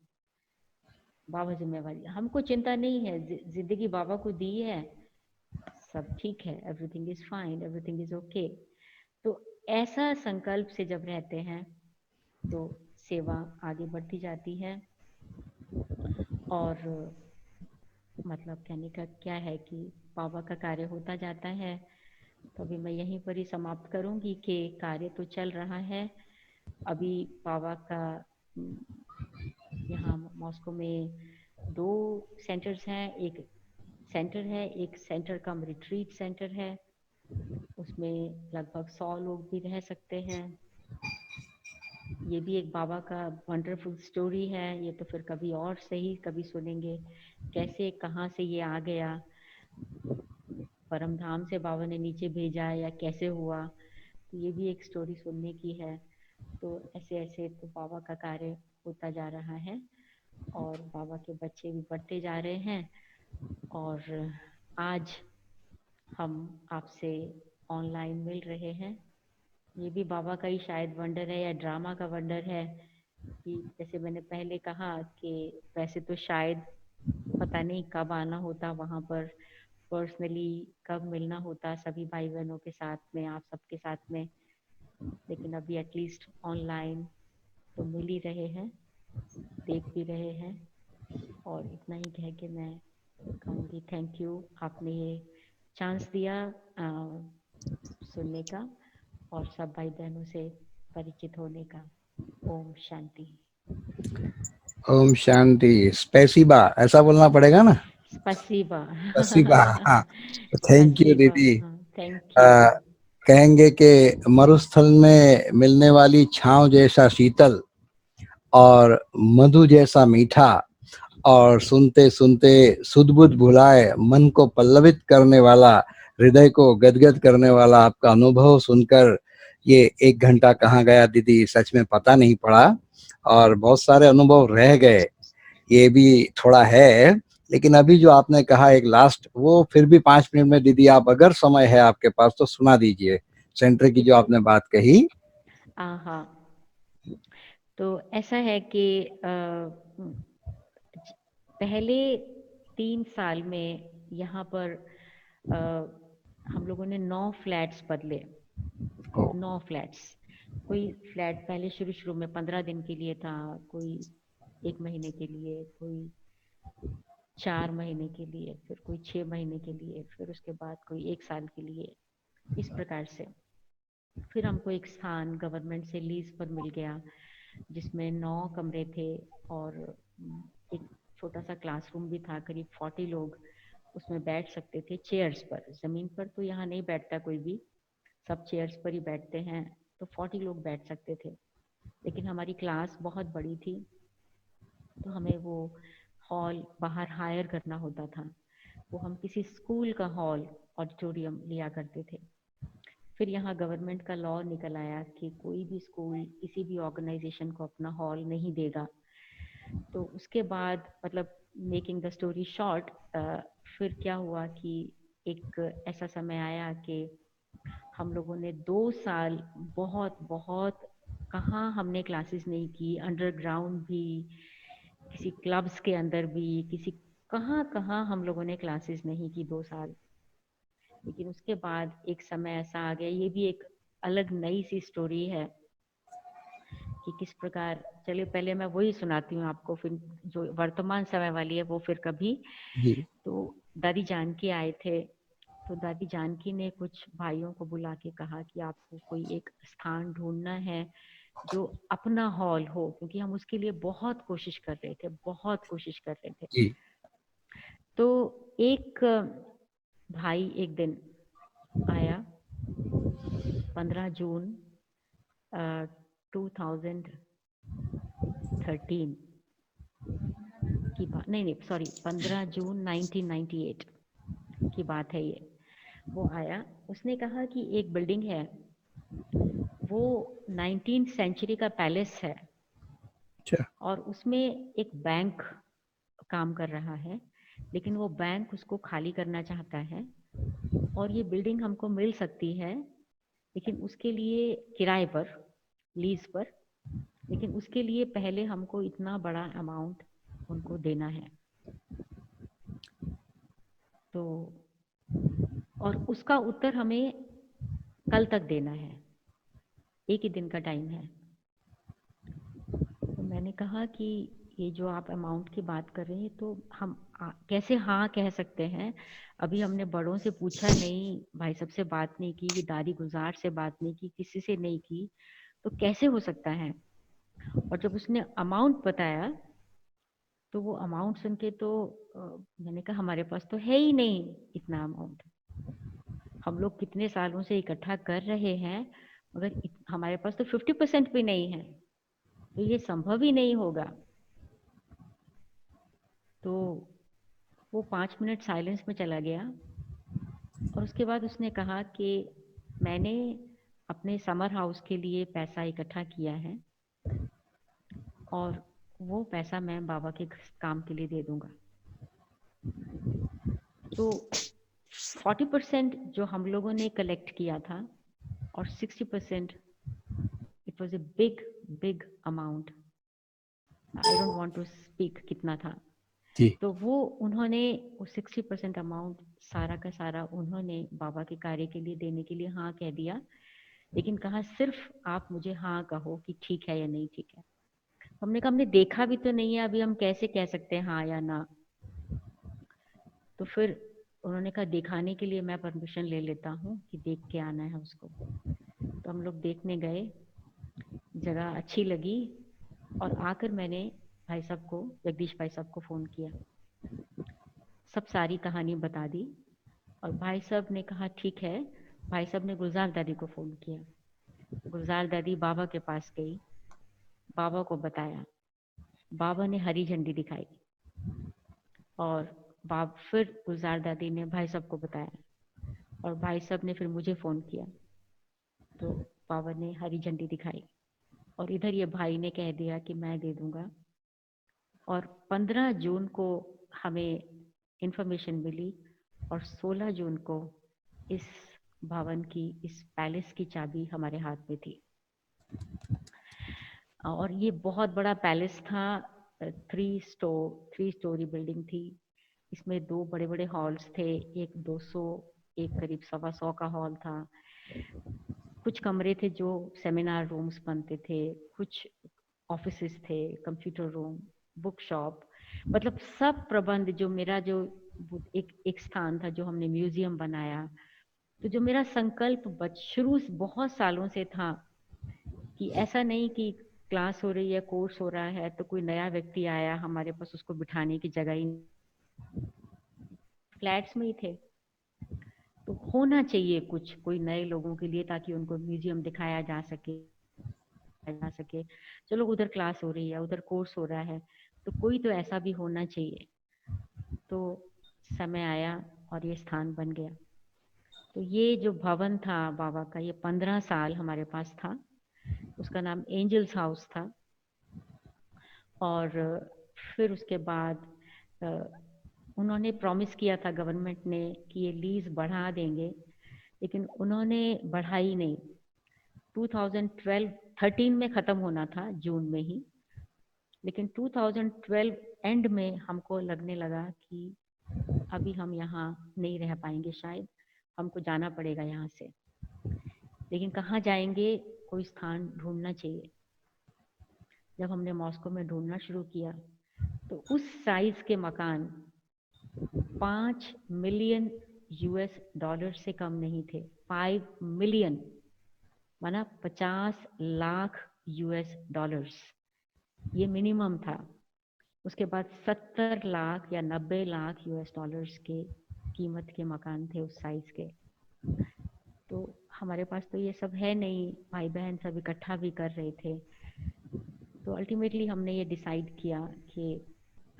बाबा जिम्मेवारी, हमको चिंता नहीं है, जिंदगी बाबा को दी है, सब ठीक है, everything is fine, everything is okay. तो ऐसा संकल्प से जब रहते हैं तो सेवा आगे बढ़ती जाती है। और मतलब कहने का क्या है कि बाबा का कार्य होता जाता है। तो अभी मैं यहीं पर ही समाप्त करूंगी कि कार्य तो चल रहा है। अभी बाबा का यहाँ मॉस्को में 2 सेंटर्स हैं। एक सेंटर कम रिट्रीट सेंटर है, उसमें लगभग 100 लोग भी रह सकते हैं। ये भी एक बाबा का वंडरफुल स्टोरी है। ये तो फिर कभी और सही कभी सुनेंगे कैसे कहाँ से ये आ गया, परम धाम से बाबा ने नीचे भेजा या कैसे हुआ। तो ये भी एक स्टोरी सुनने की है। तो ऐसे ऐसे तो बाबा का कार्य होता जा रहा है और बाबा के बच्चे भी बढ़ते जा रहे हैं। और आज हम आपसे ऑनलाइन मिल रहे हैं। ये भी बाबा का ही शायद वंडर है या ड्रामा का वंडर है कि जैसे मैंने पहले कहा कि वैसे तो शायद पता नहीं कब आना होता वहाँ पर, पर्सनली कब मिलना होता सभी भाई बहनों के साथ में, आप सबके साथ में, लेकिन अभी एटलीस्ट ऑनलाइन तो मिल ही रहे हैं, देख भी रहे हैं। और इतना ही कह के मैं कहूँगी थैंक यू, आपने ये चांस दिया सुनने का और सब भाई बहनों से परिचित होने का। ओम शांति। ओम शांति। स्पेसिबा ऐसा बोलना पड़ेगा ना? स्पसीबा। स्पेसिबा। हाँ, थैंक यू स्पसीबा, दीदी। Thank you. कहेंगे कि मरुस्थल में मिलने वाली छांव जैसा शीतल और मधु जैसा मीठा और सुनते सुनते सुध-बुध भुलाए मन को पल्लवित करने वाला, हृदय को गदगद करने वाला आपका अनुभव सुनकर ये 1 घंटा कहाँ गया दीदी सच में पता नहीं पड़ा। और बहुत सारे अनुभव रह गए, ये भी थोड़ा है। लेकिन अभी जो आपने कहा एक लास्ट, वो फिर भी 5 मिनट में दीदी आप अगर समय है आपके पास तो सुना दीजिए, सेंटर की जो आपने बात कही। हाँ, तो ऐसा है कि पहले 3 साल में यहाँ पर हम लोगों ने 9 फ्लैट्स बदले। 9 फ्लैट्स। कोई फ्लैट पहले शुरू शुरू में 15 दिन के लिए था, कोई 1 महीने के लिए, कोई 4 महीने के लिए, फिर कोई 6 महीने के लिए, फिर उसके बाद कोई 1 साल के लिए, इस प्रकार से। फिर हमको एक स्थान गवर्नमेंट से लीज पर मिल गया जिसमें 9 कमरे थे और एक छोटा सा क्लासरूम भी था। करीब 40 लोग उसमें बैठ सकते थे चेयर्स पर। जमीन पर तो यहाँ नहीं बैठता कोई भी, सब चेयर्स पर ही बैठते हैं। तो 40 लोग बैठ सकते थे, लेकिन हमारी क्लास बहुत बड़ी थी तो हमें वो हॉल बाहर हायर करना होता था। वो हम किसी स्कूल का हॉल ऑडिटोरियम लिया करते थे। फिर यहाँ गवर्नमेंट का लॉ निकल आया कि कोई भी स्कूल किसी भी ऑर्गेनाइजेशन को अपना हॉल नहीं देगा। तो उसके बाद मतलब मेकिंग द स्टोरी शॉर्ट, फिर क्या हुआ कि एक ऐसा समय आया कि हम लोगों ने 2 साल बहुत बहुत कहाँ हमने क्लासेस नहीं की, अंडरग्राउंड भी, किसी क्लब्स के अंदर भी, किसी कहाँ कहाँ हम लोगों ने क्लासेस नहीं की 2 साल। लेकिन उसके बाद एक समय ऐसा आ गया, ये भी एक अलग नई सी स्टोरी है कि किस प्रकार। चलिए पहले मैं वही सुनाती हूँ आपको, फिर जो वर्तमान समय वाली है वो फिर कभी। जी तो दादी जानकी आए थे, तो दादी जानकी ने कुछ भाइयों को बुला के कहा कि आपको कोई एक स्थान ढूंढना है जो अपना हॉल हो, क्योंकि हम उसके लिए बहुत कोशिश कर रहे थे, बहुत कोशिश कर रहे थे। जी तो एक भाई एक दिन आया 15 जून 2013 की बात, नहीं सॉरी, 15 जून 1998 की बात है ये। वो आया, उसने कहा कि एक बिल्डिंग है, वो 19th सेंचुरी का पैलेस है अच्छा। और उसमें एक बैंक काम कर रहा है, लेकिन वो बैंक उसको खाली करना चाहता है और ये बिल्डिंग हमको मिल सकती है, लेकिन उसके लिए किराए पर, लीज पर, लेकिन उसके लिए पहले हमको इतना बड़ा अमाउंट उनको देना है। तो और उसका उत्तर हमें कल तक देना है, एक ही दिन का टाइम है। तो मैंने कहा कि ये जो आप अमाउंट की बात कर रहे हैं, तो हम कैसे हाँ कह सकते हैं? अभी हमने बड़ों से पूछा नहीं, भाई साहब से बात नहीं की, दादी गुजार से बात नहीं की, किसी से नहीं की, तो कैसे हो सकता है? और जब उसने अमाउंट बताया तो वो अमाउंट सुन के तो मैंने कहा हमारे पास तो है ही नहीं इतना अमाउंट। हम लोग कितने सालों से इकट्ठा कर रहे हैं, मगर हमारे पास तो 50% भी नहीं है, तो ये संभव ही नहीं होगा। तो वो 5 मिनट साइलेंस में चला गया और उसके बाद उसने कहा कि मैंने अपने समर हाउस के लिए पैसा इकट्ठा किया है और वो पैसा मैं बाबा के काम के लिए दे दूंगा। तो 40% जो हम लोगों ने कलेक्ट किया था और 60%, it was a big big amount. I don't want to speak कितना था। जी। तो वो उन्होंने 60% अमाउंट सारा का सारा उन्होंने बाबा के कार्य के लिए देने के लिए हाँ कह दिया, लेकिन कहा सिर्फ आप मुझे हाँ कहो कि ठीक है या नहीं ठीक है। हमने कहा हमने देखा भी तो नहीं है, अभी हम कैसे कह सकते हैं हाँ या ना? तो फिर उन्होंने कहा दिखाने के लिए मैं परमिशन ले लेता हूँ कि देख के आना है उसको। तो हम लोग देखने गए, जगह अच्छी लगी और आकर मैंने भाई साहब को, जगदीश भाई साहब को फ़ोन किया, सब सारी कहानी बता दी और भाई साहब ने कहा ठीक है। भाई साहब ने गुलजार दादी को फ़ोन किया, गुलजार दादी बाबा के पास गई, बाबा को बताया, बाबा ने हरी झंडी दिखाई और फिर गुलजार दादी ने भाई साहब को बताया और भाई साहब ने फिर मुझे फ़ोन किया, तो बाबा ने हरी झंडी दिखाई और इधर ये भाई ने कह दिया कि मैं दे दूंगा। और 15 जून को हमें इंफॉर्मेशन मिली और 16 जून को इस भवन की, इस पैलेस की चाबी हमारे हाथ में थी। और ये बहुत बड़ा पैलेस था, 3 स्टोरी बिल्डिंग थी। इसमें 2 बड़े बड़े हॉल्स थे, एक 200, एक करीब 125 का हॉल था। कुछ कमरे थे जो सेमिनार रूम्स बनते थे, कुछ ऑफिसेस थे, कंप्यूटर रूम, बुक शॉप, मतलब सब प्रबंध। जो मेरा जो एक स्थान था जो हमने म्यूजियम बनाया। तो जो मेरा संकल्प शुरू बहुत सालों से था कि ऐसा नहीं कि क्लास हो रही है, कोर्स हो रहा है, तो कोई नया व्यक्ति आया हमारे पास, उसको बिठाने की जगह ही, फ्लैट्स में ही थे, तो होना चाहिए कुछ कोई नए लोगों के लिए, ताकि उनको म्यूजियम दिखाया जा सके। चलो उधर क्लास हो रही है, उधर कोर्स हो रहा है, तो कोई तो ऐसा भी होना चाहिए। तो समय आया और ये स्थान बन गया। तो ये जो भवन था बाबा का, ये 15 साल हमारे पास था। उसका नाम एंजल्स हाउस था। और फिर उसके बाद उन्होंने प्रॉमिस किया था गवर्नमेंट ने कि ये लीज बढ़ा देंगे, लेकिन उन्होंने बढ़ाई नहीं। 2013 में ख़त्म होना था, जून में ही, लेकिन 2012 एंड में हमको लगने लगा कि अभी हम यहाँ नहीं रह पाएंगे, शायद हमको जाना पड़ेगा यहाँ से। लेकिन कहाँ जाएंगे, कोई स्थान ढूंढना चाहिए। जब हमने मॉस्को में ढूंढना शुरू किया तो उस साइज के मकान 5 मिलियन यूएस डॉलर से कम नहीं थे। 5 मिलियन माना 50 लाख यूएस डॉलर्स, ये मिनिमम था। उसके बाद 70 लाख या 90 लाख यूएस डॉलर्स के कीमत के मकान थे उस साइज के। तो हम हमारे पास तो ये सब है नहीं, भाई बहन सब इकट्ठा भी कर रहे थे। तो अल्टीमेटली हमने ये डिसाइड किया कि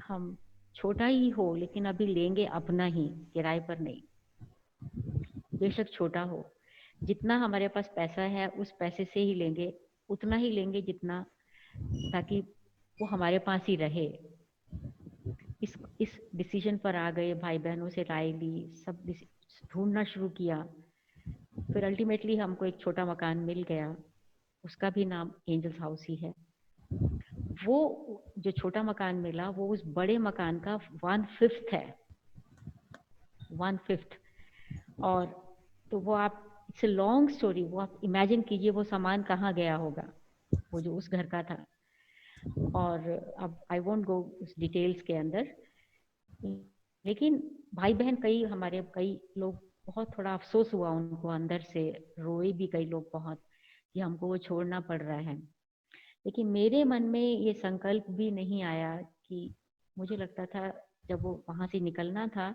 हम छोटा ही हो लेकिन अभी लेंगे अपना ही, किराए पर नहीं। बेशक छोटा हो, जितना हमारे पास पैसा है उस पैसे से ही लेंगे, उतना ही लेंगे जितना, ताकि वो हमारे पास ही रहे। इस डिसीजन पर आ गए, भाई बहनों से राय ली, सब ढूंढना शुरू किया। फिर अल्टीमेटली हमको एक छोटा मकान मिल गया, उसका भी नाम एंजल्स हाउस ही है। वो जो छोटा मकान मिला वो उस बड़े मकान का 1/5 है, 1/5। और तो वो आप, इट्स ए लॉन्ग स्टोरी, वो आप इमेजिन कीजिए वो सामान कहाँ गया होगा, वो जो उस घर का था। और अब आई वोंट गो उस डिटेल्स के अंदर, लेकिन भाई बहन कई हमारे, कई लोग बहुत थोड़ा अफसोस हुआ उनको, अंदर से रोए भी कई लोग बहुत कि हमको वो छोड़ना पड़ रहा है। लेकिन मेरे मन में ये संकल्प भी नहीं आया कि, मुझे लगता था जब वो वहां से निकलना था,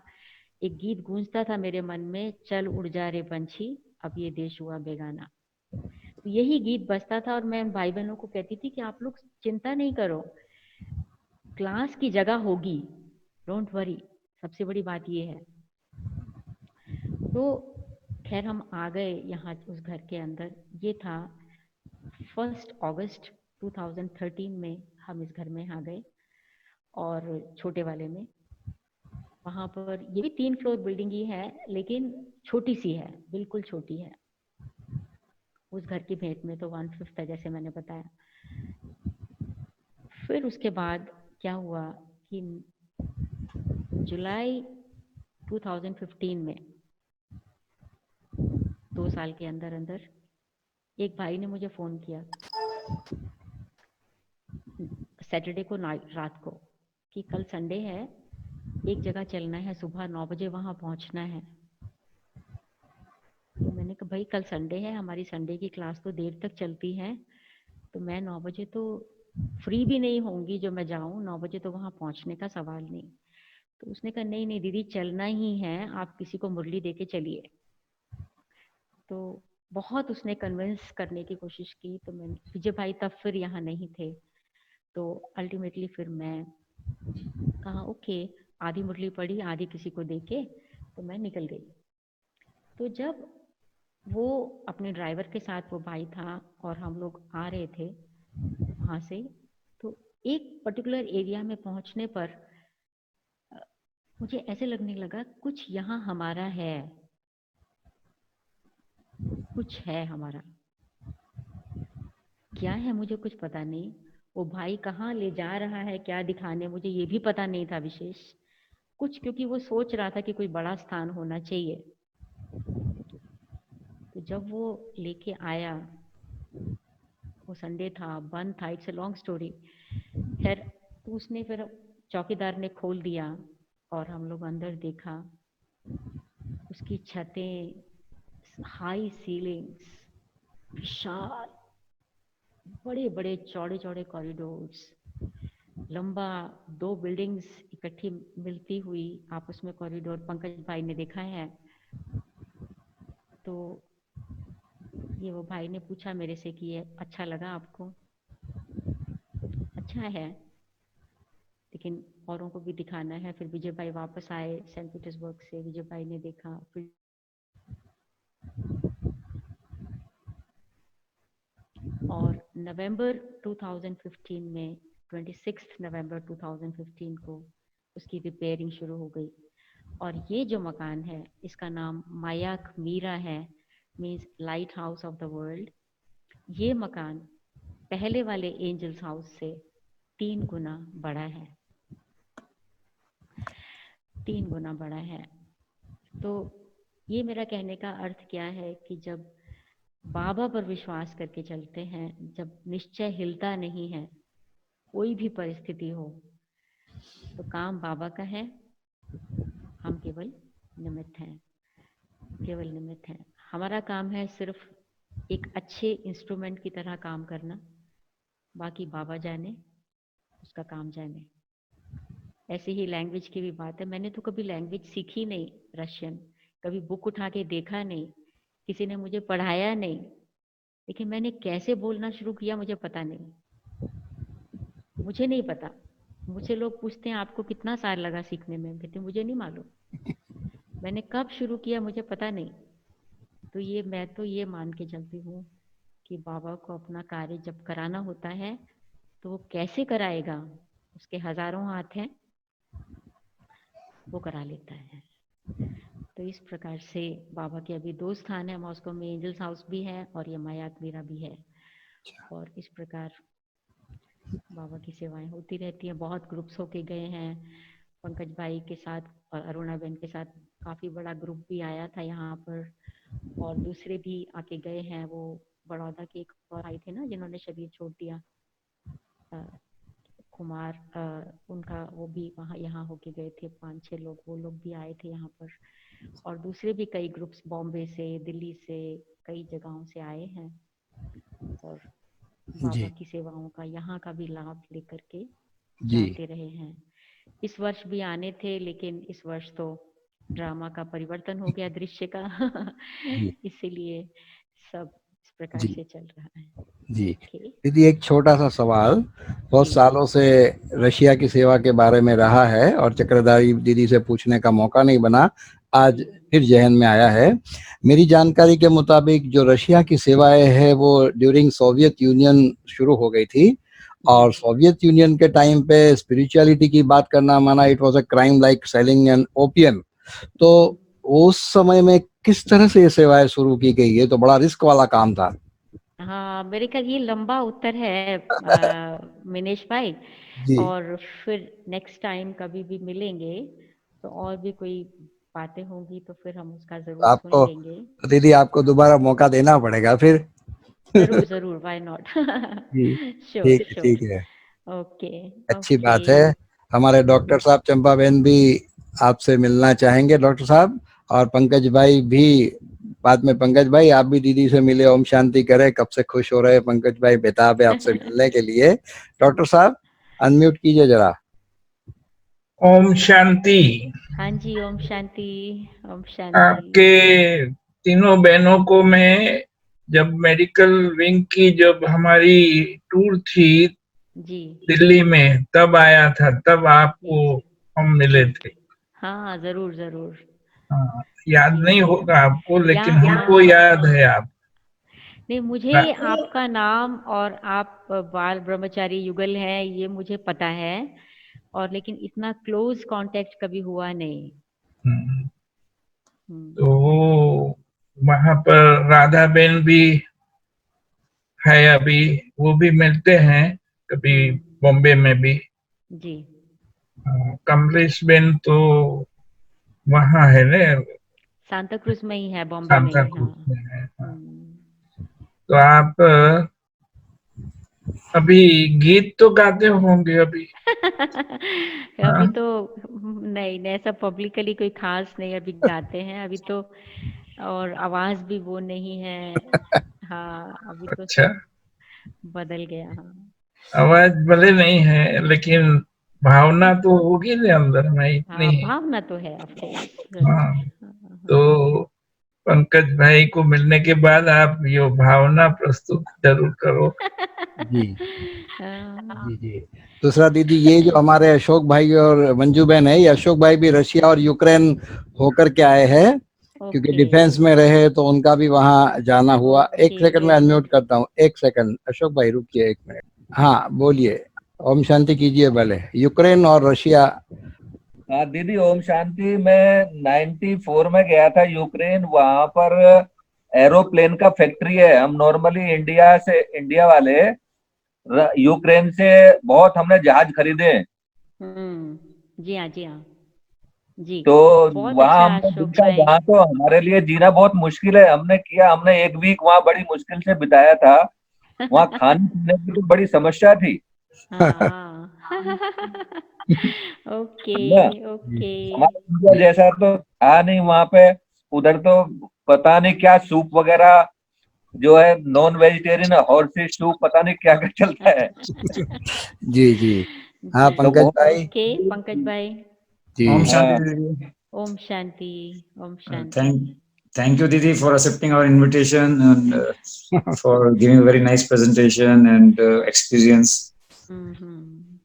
एक गीत गूंजता था मेरे मन में, चल उड़ जा रे पंछी अब ये देश हुआ बेगाना। तो यही गीत बजता था और मैं भाई बहनों को कहती थी कि आप लोग चिंता नहीं करो, क्लास की जगह होगी, डोंट वरी, सबसे बड़ी बात ये है। तो खैर हम आ गए यहाँ उस घर के अंदर। ये था 1 अगस्त 2013 में हम इस घर में आ गए, और छोटे वाले में। वहाँ पर ये भी 3 फ्लोर बिल्डिंग ही है, लेकिन छोटी सी है, बिल्कुल छोटी है। उस घर की भेंट में तो 1/5 है, जैसे मैंने बताया। फिर उसके बाद क्या हुआ कि जुलाई 2015 में, 2 साल के अंदर अंदर, एक भाई ने मुझे फोन किया सैटरडे को रात को कि कल संडे है, एक जगह चलना है, सुबह 9 बजे वहां पहुंचना है। तो मैंने कहा भाई कल संडे है, हमारी संडे की क्लास तो देर तक चलती है, तो मैं 9 बजे तो फ्री भी नहीं होंगी जो मैं जाऊं, 9 बजे तो वहां पहुंचने का सवाल नहीं। तो उसने कहा नहीं नहीं दीदी चलना ही है, आप किसी को मुरली देके चलिए। तो बहुत उसने कन्विंस करने की कोशिश की। तो मैं, विजय भाई तब फिर यहाँ नहीं थे, तो अल्टीमेटली फिर मैं कहा ओके, आधी मुरली पड़ी, आधी किसी को देके, तो मैं निकल गई। तो जब वो अपने ड्राइवर के साथ, वो भाई था और हम लोग आ रहे थे वहां से, तो एक पर्टिकुलर एरिया में पहुंचने पर मुझे ऐसे लगने लगा कुछ यहाँ हमारा है, कुछ है हमारा। क्या है मुझे कुछ पता नहीं, वो भाई कहाँ ले जा रहा है, क्या दिखाने, मुझे ये भी पता नहीं था विशेष कुछ, क्योंकि वो सोच रहा था कि कोई बड़ा स्थान होना चाहिए। तो जब वो लेके आया, वो संडे था, बंद था, इट्स ए लॉन्ग स्टोरी। खैर तो उसने फिर, चौकीदार ने खोल दिया और हम लोग अंदर देखा। उसकी छतें, हाई सीलिंग्स, विशाल, बड़े बड़े चौड़े चौड़े कॉरिडोर्स, लंबा 2 बिल्डिंग्स इकट्ठी मिलती हुई आपस में कॉरिडोर, पंकज भाई ने देखा है। तो ये वो भाई ने पूछा मेरे से कि ये अच्छा लगा आपको? तो अच्छा है, लेकिन औरों को भी दिखाना है। फिर विजय भाई वापस आए सेंट पीटर्सबर्ग से, विजय भाई ने देखा। फिर और नवंबर 2015 में, 26 नवंबर 2015 को उसकी रिपेयरिंग शुरू हो गई। और ये जो मकान है इसका नाम मायाक मीरा है, means light house of the world. ये मकान पहले वाले एंजल्स हाउस से 3 गुना बड़ा है, 3 गुना बड़ा है। तो ये मेरा कहने का अर्थ क्या है कि जब बाबा पर विश्वास करके चलते हैं, जब निश्चय हिलता नहीं है, कोई भी परिस्थिति हो, तो काम बाबा का है, हम केवल निमित्त हैं, केवल निमित्त हैं। हमारा काम है सिर्फ एक अच्छे इंस्ट्रूमेंट की तरह काम करना, बाकी बाबा जाने, उसका काम जाने। ऐसे ही लैंग्वेज की भी बात है, मैंने तो कभी लैंग्वेज सीखी नहीं रशियन, कभी बुक उठा के देखा नहीं किसी ने मुझे पढ़ाया नहीं, लेकिन मैंने कैसे बोलना शुरू किया मुझे पता नहीं, मुझे नहीं पता। मुझे लोग पूछते हैं आपको कितना साल लगा सीखने में, कहते मुझे नहीं मालूम, मैंने कब शुरू किया मुझे पता नहीं। तो ये मैं तो ये मान के चलती हूँ कि बाबा को अपना कार्य जब कराना होता है तो वो कैसे कराएगा, उसके हजारों हाथ हैं, वो करा लेता है। तो इस प्रकार से बाबा के अभी 2 स्थान है मॉस्को में, एंजल्स हाउस भी है और ये मायात मीरा भी है। और इस प्रकार बाबा की सेवाएं होती रहती हैं। बहुत ग्रुप्स होके गए हैं पंकज भाई के साथ और अरुणा बहन के साथ, काफी बड़ा ग्रुप भी आया था यहाँ पर, और दूसरे भी आके गए हैं। वो बड़ौदा के एक और आए थे ना जिन्होंने शरीर छोड़ दिया, कुमार, उनका वो भी वहाँ यहाँ होके गए थे, 5-6 लोग, वो लोग भी आए थे यहाँ पर। और दूसरे भी कई ग्रुप्स बॉम्बे से, दिल्ली से, कई जगहों से आए हैं और बाबा जी की सेवाओं का यहाँ का भी लाभ लेकर के जी जाते रहे हैं। इस वर्ष भी आने थे, लेकिन इस वर्ष तो ड्रामा का परिवर्तन हो गया, दृश्य का जी इसीलिए सब इस प्रकार जी से चल रहा है। जी। ओके दीदी एक छोटा सा सवाल, बहुत जी सालों से रशिया की सेवा के बारे में रहा है और चक्रधारी दीदी से पूछने का मौका नहीं बना, आज जी फिर जहन में आया है। मेरी जानकारी के मुताबिक जो रशिया की सेवाएं है वो ड्यूरिंग सोवियत यूनियन शुरू हो गई थी, जी और सोवियत यूनियन के टाइम पे स्पिरिचुअलिटी की बात करना माना it was a crime like selling N opium. तो जी। उस समय में किस तरह से ये सेवाएं शुरू की गई, ये तो बड़ा रिस्क वाला काम था। हाँ, मेरे ख्याल ये लंबा उत्तर है मिनेश भाई, जी और फिर नेक्स्ट टाइम कभी भी मिलेंगे तो और भी कोई बातें होंगी तो फिर हम उसका तो जरूर सुन आपको, लेंगे। तो दीदी आपको दोबारा मौका देना पड़ेगा फिर। जरूर जरूर, व्हाई नॉट। जी श्योर श्योर। ठीक है। ओके अच्छी ओके। बात है। हमारे डॉक्टर साहब चंपा बहन भी आपसे मिलना चाहेंगे डॉक्टर साहब, और पंकज भाई भी। बाद में पंकज भाई आप भी दीदी से मिले, ओम शांति करें, कब से खुश हो रहे हैं पंकज भाई, बेताब है आपसे मिलने के लिए। डॉक्टर साहब अनम्यूट कीजिए जरा। ओम शांति। हाँ जी, ओम शांति। ओम शांति। आपके तीनों बहनों को मैं, जब मेडिकल विंग की जब हमारी टूर थी जी दिल्ली में, तब आया था, तब जी आपको हम मिले जी। थे। हाँ जरूर जरूर। हाँ, याद जी नहीं जी। होगा आपको, लेकिन हमको हाँ, याद है आप। नहीं मुझे आपका नाम और आप बाल ब्रह्मचारी युगल हैं ये मुझे पता है, और लेकिन इतना क्लोज कांटेक्ट कभी हुआ नहीं। हम्म, हम्म, तो वहां पर राधा बेन भी है अभी, वो भी मिलते हैं कभी, हम्म, बॉम्बे में भी। जी। कमलेश बेन तो वहाँ है ना, सांता क्रूज में ही है, बॉम्बे में सांता ही, हाँ। क्रूज में है। हाँ। हम्म। तो आप अभी गीत तो गाते होंगे अभी। अभी हाँ। तो नहीं नहीं, ऐसा पब्लिकली कोई खास नहीं अभी गाते हैं अभी तो, और आवाज भी वो नहीं है। हाँ, अभी तो अच्छा, सब बदल गया। हाँ आवाज भले नहीं है लेकिन भावना तो होगी ना अंदर में इतनी। हाँ, भावना तो है, ऑफ कोर्स, जरूर। हाँ। हाँ तो हाँ पंकज भाई को मिलने के बाद आप ये भावना प्रस्तुत जरूर करो। जी हाँ। जी जी। दूसरा दीदी, ये जो हमारे अशोक भाई और मंजू बहन है, ये अशोक भाई भी रशिया और यूक्रेन होकर के आए हैं, क्योंकि ओके डिफेंस में रहे तो उनका भी वहाँ जाना हुआ। एक ओके, सेकंड में वेरी अनम्यूट गुड। करता हूँ, एक सेकंड अशोक भाई रुकिए, एक मिनट। हाँ बोलिए, ओम शांति कीजिए भले, यूक्रेन और रशिया। हाँ दीदी, ओम शांति। मैं 94 में गया था यूक्रेन। वहां पर एरोप्लेन का फैक्ट्री है। हम नॉर्मली इंडिया वाले यूक्रेन से बहुत हमने जहाज खरीदे हैं। जी हाँ जी हाँ जी। तो बहुत वहां अच्छा हमने अशोक देखा, भाई। वहां तो हमारे लिए जीना बहुत मुश्किल है। हमने 1 वीक वहां बड़ी मुश्किल से बिताया था। वहां खाने पीने की तो बड़ी समस्या थी हाँ। ओके ना। ओके। हमारे इंडिया जैसा तो था नहीं वहां पे। उधर तो पता नहीं क्या सूप वगैरह जो है, नॉन वेजिटेरियन हॉर्सी सूप, पता नहीं क्या क्या चलता है। जी जी। हाँ जी। तो पंकज बहुत। भाई। ओके पंकज भाई। जी ओम शांति हाँ। दीदी। ओम शांति। ओम शांति। Thank Thank you, Didi, for accepting our invitation and for giving a very nice presentation and experience.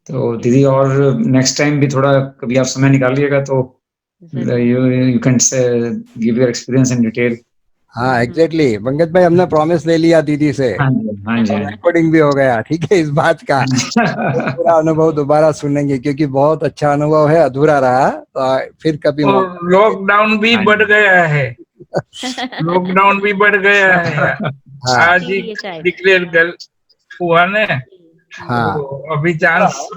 तो दीदी और नेक्स्ट टाइम भी थोड़ा कभी आप समय निकालिएगा तो you can give your experience in detail. हाँ एग्जैक्टली पंकज भाई, हमने प्रॉमिस ले लिया दीदी से, हाँ जी रिकॉर्डिंग भी हो गया, ठीक है, इस बात का पूरा अनुभव दोबारा सुनेंगे क्योंकि बहुत अच्छा अनुभव है, अधूरा रहा, तो फिर कभी लॉकडाउन भी बढ़ गया है, लॉकडाउन भी बढ़ गया है। आज ही डिक्लेयर हुआ ने, तो अभी चांस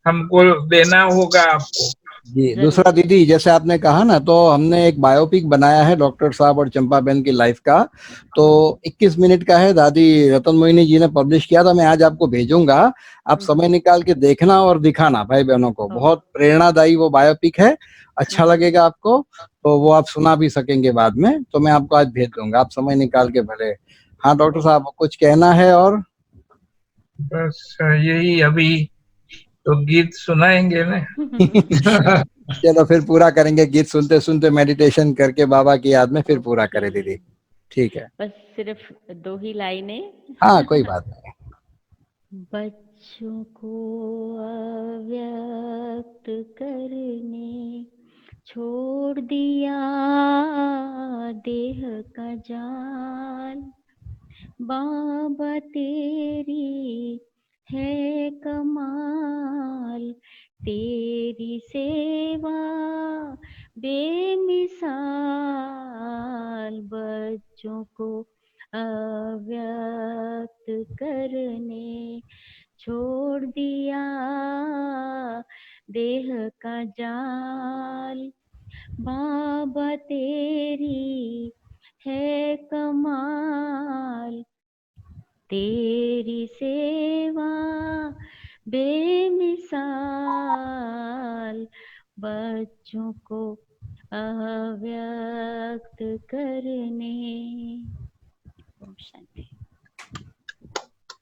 हमको देना होगा आपको जी। दूसरा दीदी, जैसे आपने कहा ना, तो हमने एक बायोपिक बनाया है डॉक्टर साहब और चंपा बहन की लाइफ का, तो 21 मिनट का है, दादी रतन मोहिनी जी ने पब्लिश किया था, मैं आज आपको भेजूंगा, आप समय निकाल के देखना और दिखाना भाई बहनों को, बहुत प्रेरणादायी वो बायोपिक है, अच्छा लगेगा आपको, तो वो आप सुना भी सकेंगे बाद में, तो मैं आपको आज भेज दूंगा, आप समय निकाल के भले। हाँ डॉक्टर साहब, कुछ कहना है? और बस यही, अभी तो गीत सुनाएंगे ना। चलो फिर पूरा करेंगे, गीत सुनते सुनते मेडिटेशन करके बाबा की याद में फिर पूरा करें दीदी, ठीक है? बस सिर्फ 2 ही लाइनें। हाँ कोई बात नहीं। बच्चों को अव्यक्त करने छोड़ दिया देह का जाल, बाबा तेरी है कमाल, तेरी सेवा बेमिसाल, बच्चों को अव्यक्त करने छोड़ दिया देह का जाल, बाबा तेरी है कमाल, तेरी सेवा बेमिसाल, बच्चों को अव्यक्त करने। ओम शांति।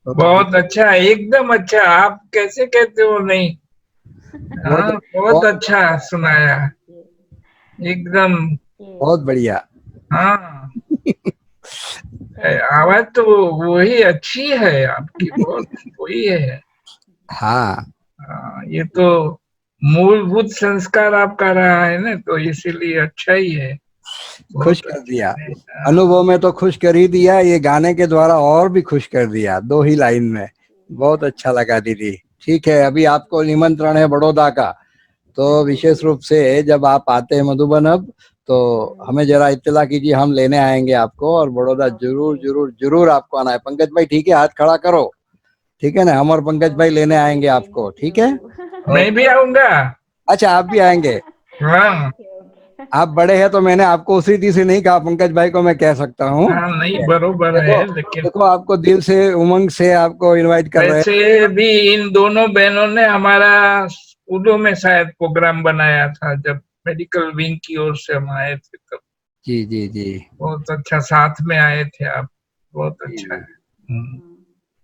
बहुत अच्छा, एकदम अच्छा, आप कैसे कहते हो नहीं? हाँ बहुत अच्छा सुनाया, एकदम बहुत बढ़िया। हाँ आवाज तो वही अच्छी है आपकी, बहुत वही है। हाँ ये तो मूलभूत संस्कार आपका रहा है ना, तो इसीलिए अच्छा ही है। खुश कर दिया, अनुभव में तो खुश कर ही दिया, ये गाने के द्वारा और भी खुश कर दिया, 2 ही लाइन में। बहुत अच्छा लगा दीदी। ठीक है, अभी आपको निमंत्रण है बड़ौदा का, तो विशेष रूप से जब आप आते हैं मधुबन अब, तो हमें जरा इत्तला कीजिए, हम लेने आएंगे आपको, और बड़ौदा जरूर जरूर जरूर आपको आना है। पंकज भाई ठीक है, हाथ खड़ा करो, ठीक है ना, हम और पंकज भाई लेने आएंगे आपको, ठीक है? मैं भी आऊंगा। अच्छा आप भी आएंगे? हाँ आप बड़े हैं तो मैंने आपको उसी रीति से नहीं कहा, पंकज भाई को मैं कह सकता हूँ। हाँ नहीं बरोबर है, लेकिन देखो आपको दिल से, उमंग से आपको इनवाइट कर रहे हैं। वैसे भी इन दोनों बहनों ने हमारा स्कूलों में शायद प्रोग्राम बनाया था, जब मेडिकल विंग की ओर से हम आए थे तब। जी जी जी, बहुत अच्छा, साथ में आए थे आप, बहुत अच्छा है।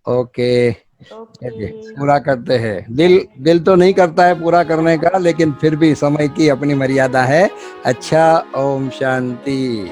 ओके, पूरा करते हैं। दिल तो नहीं करता है पूरा करने का, लेकिन फिर भी समय की अपनी मर्यादा है। अच्छा, ओम शांति।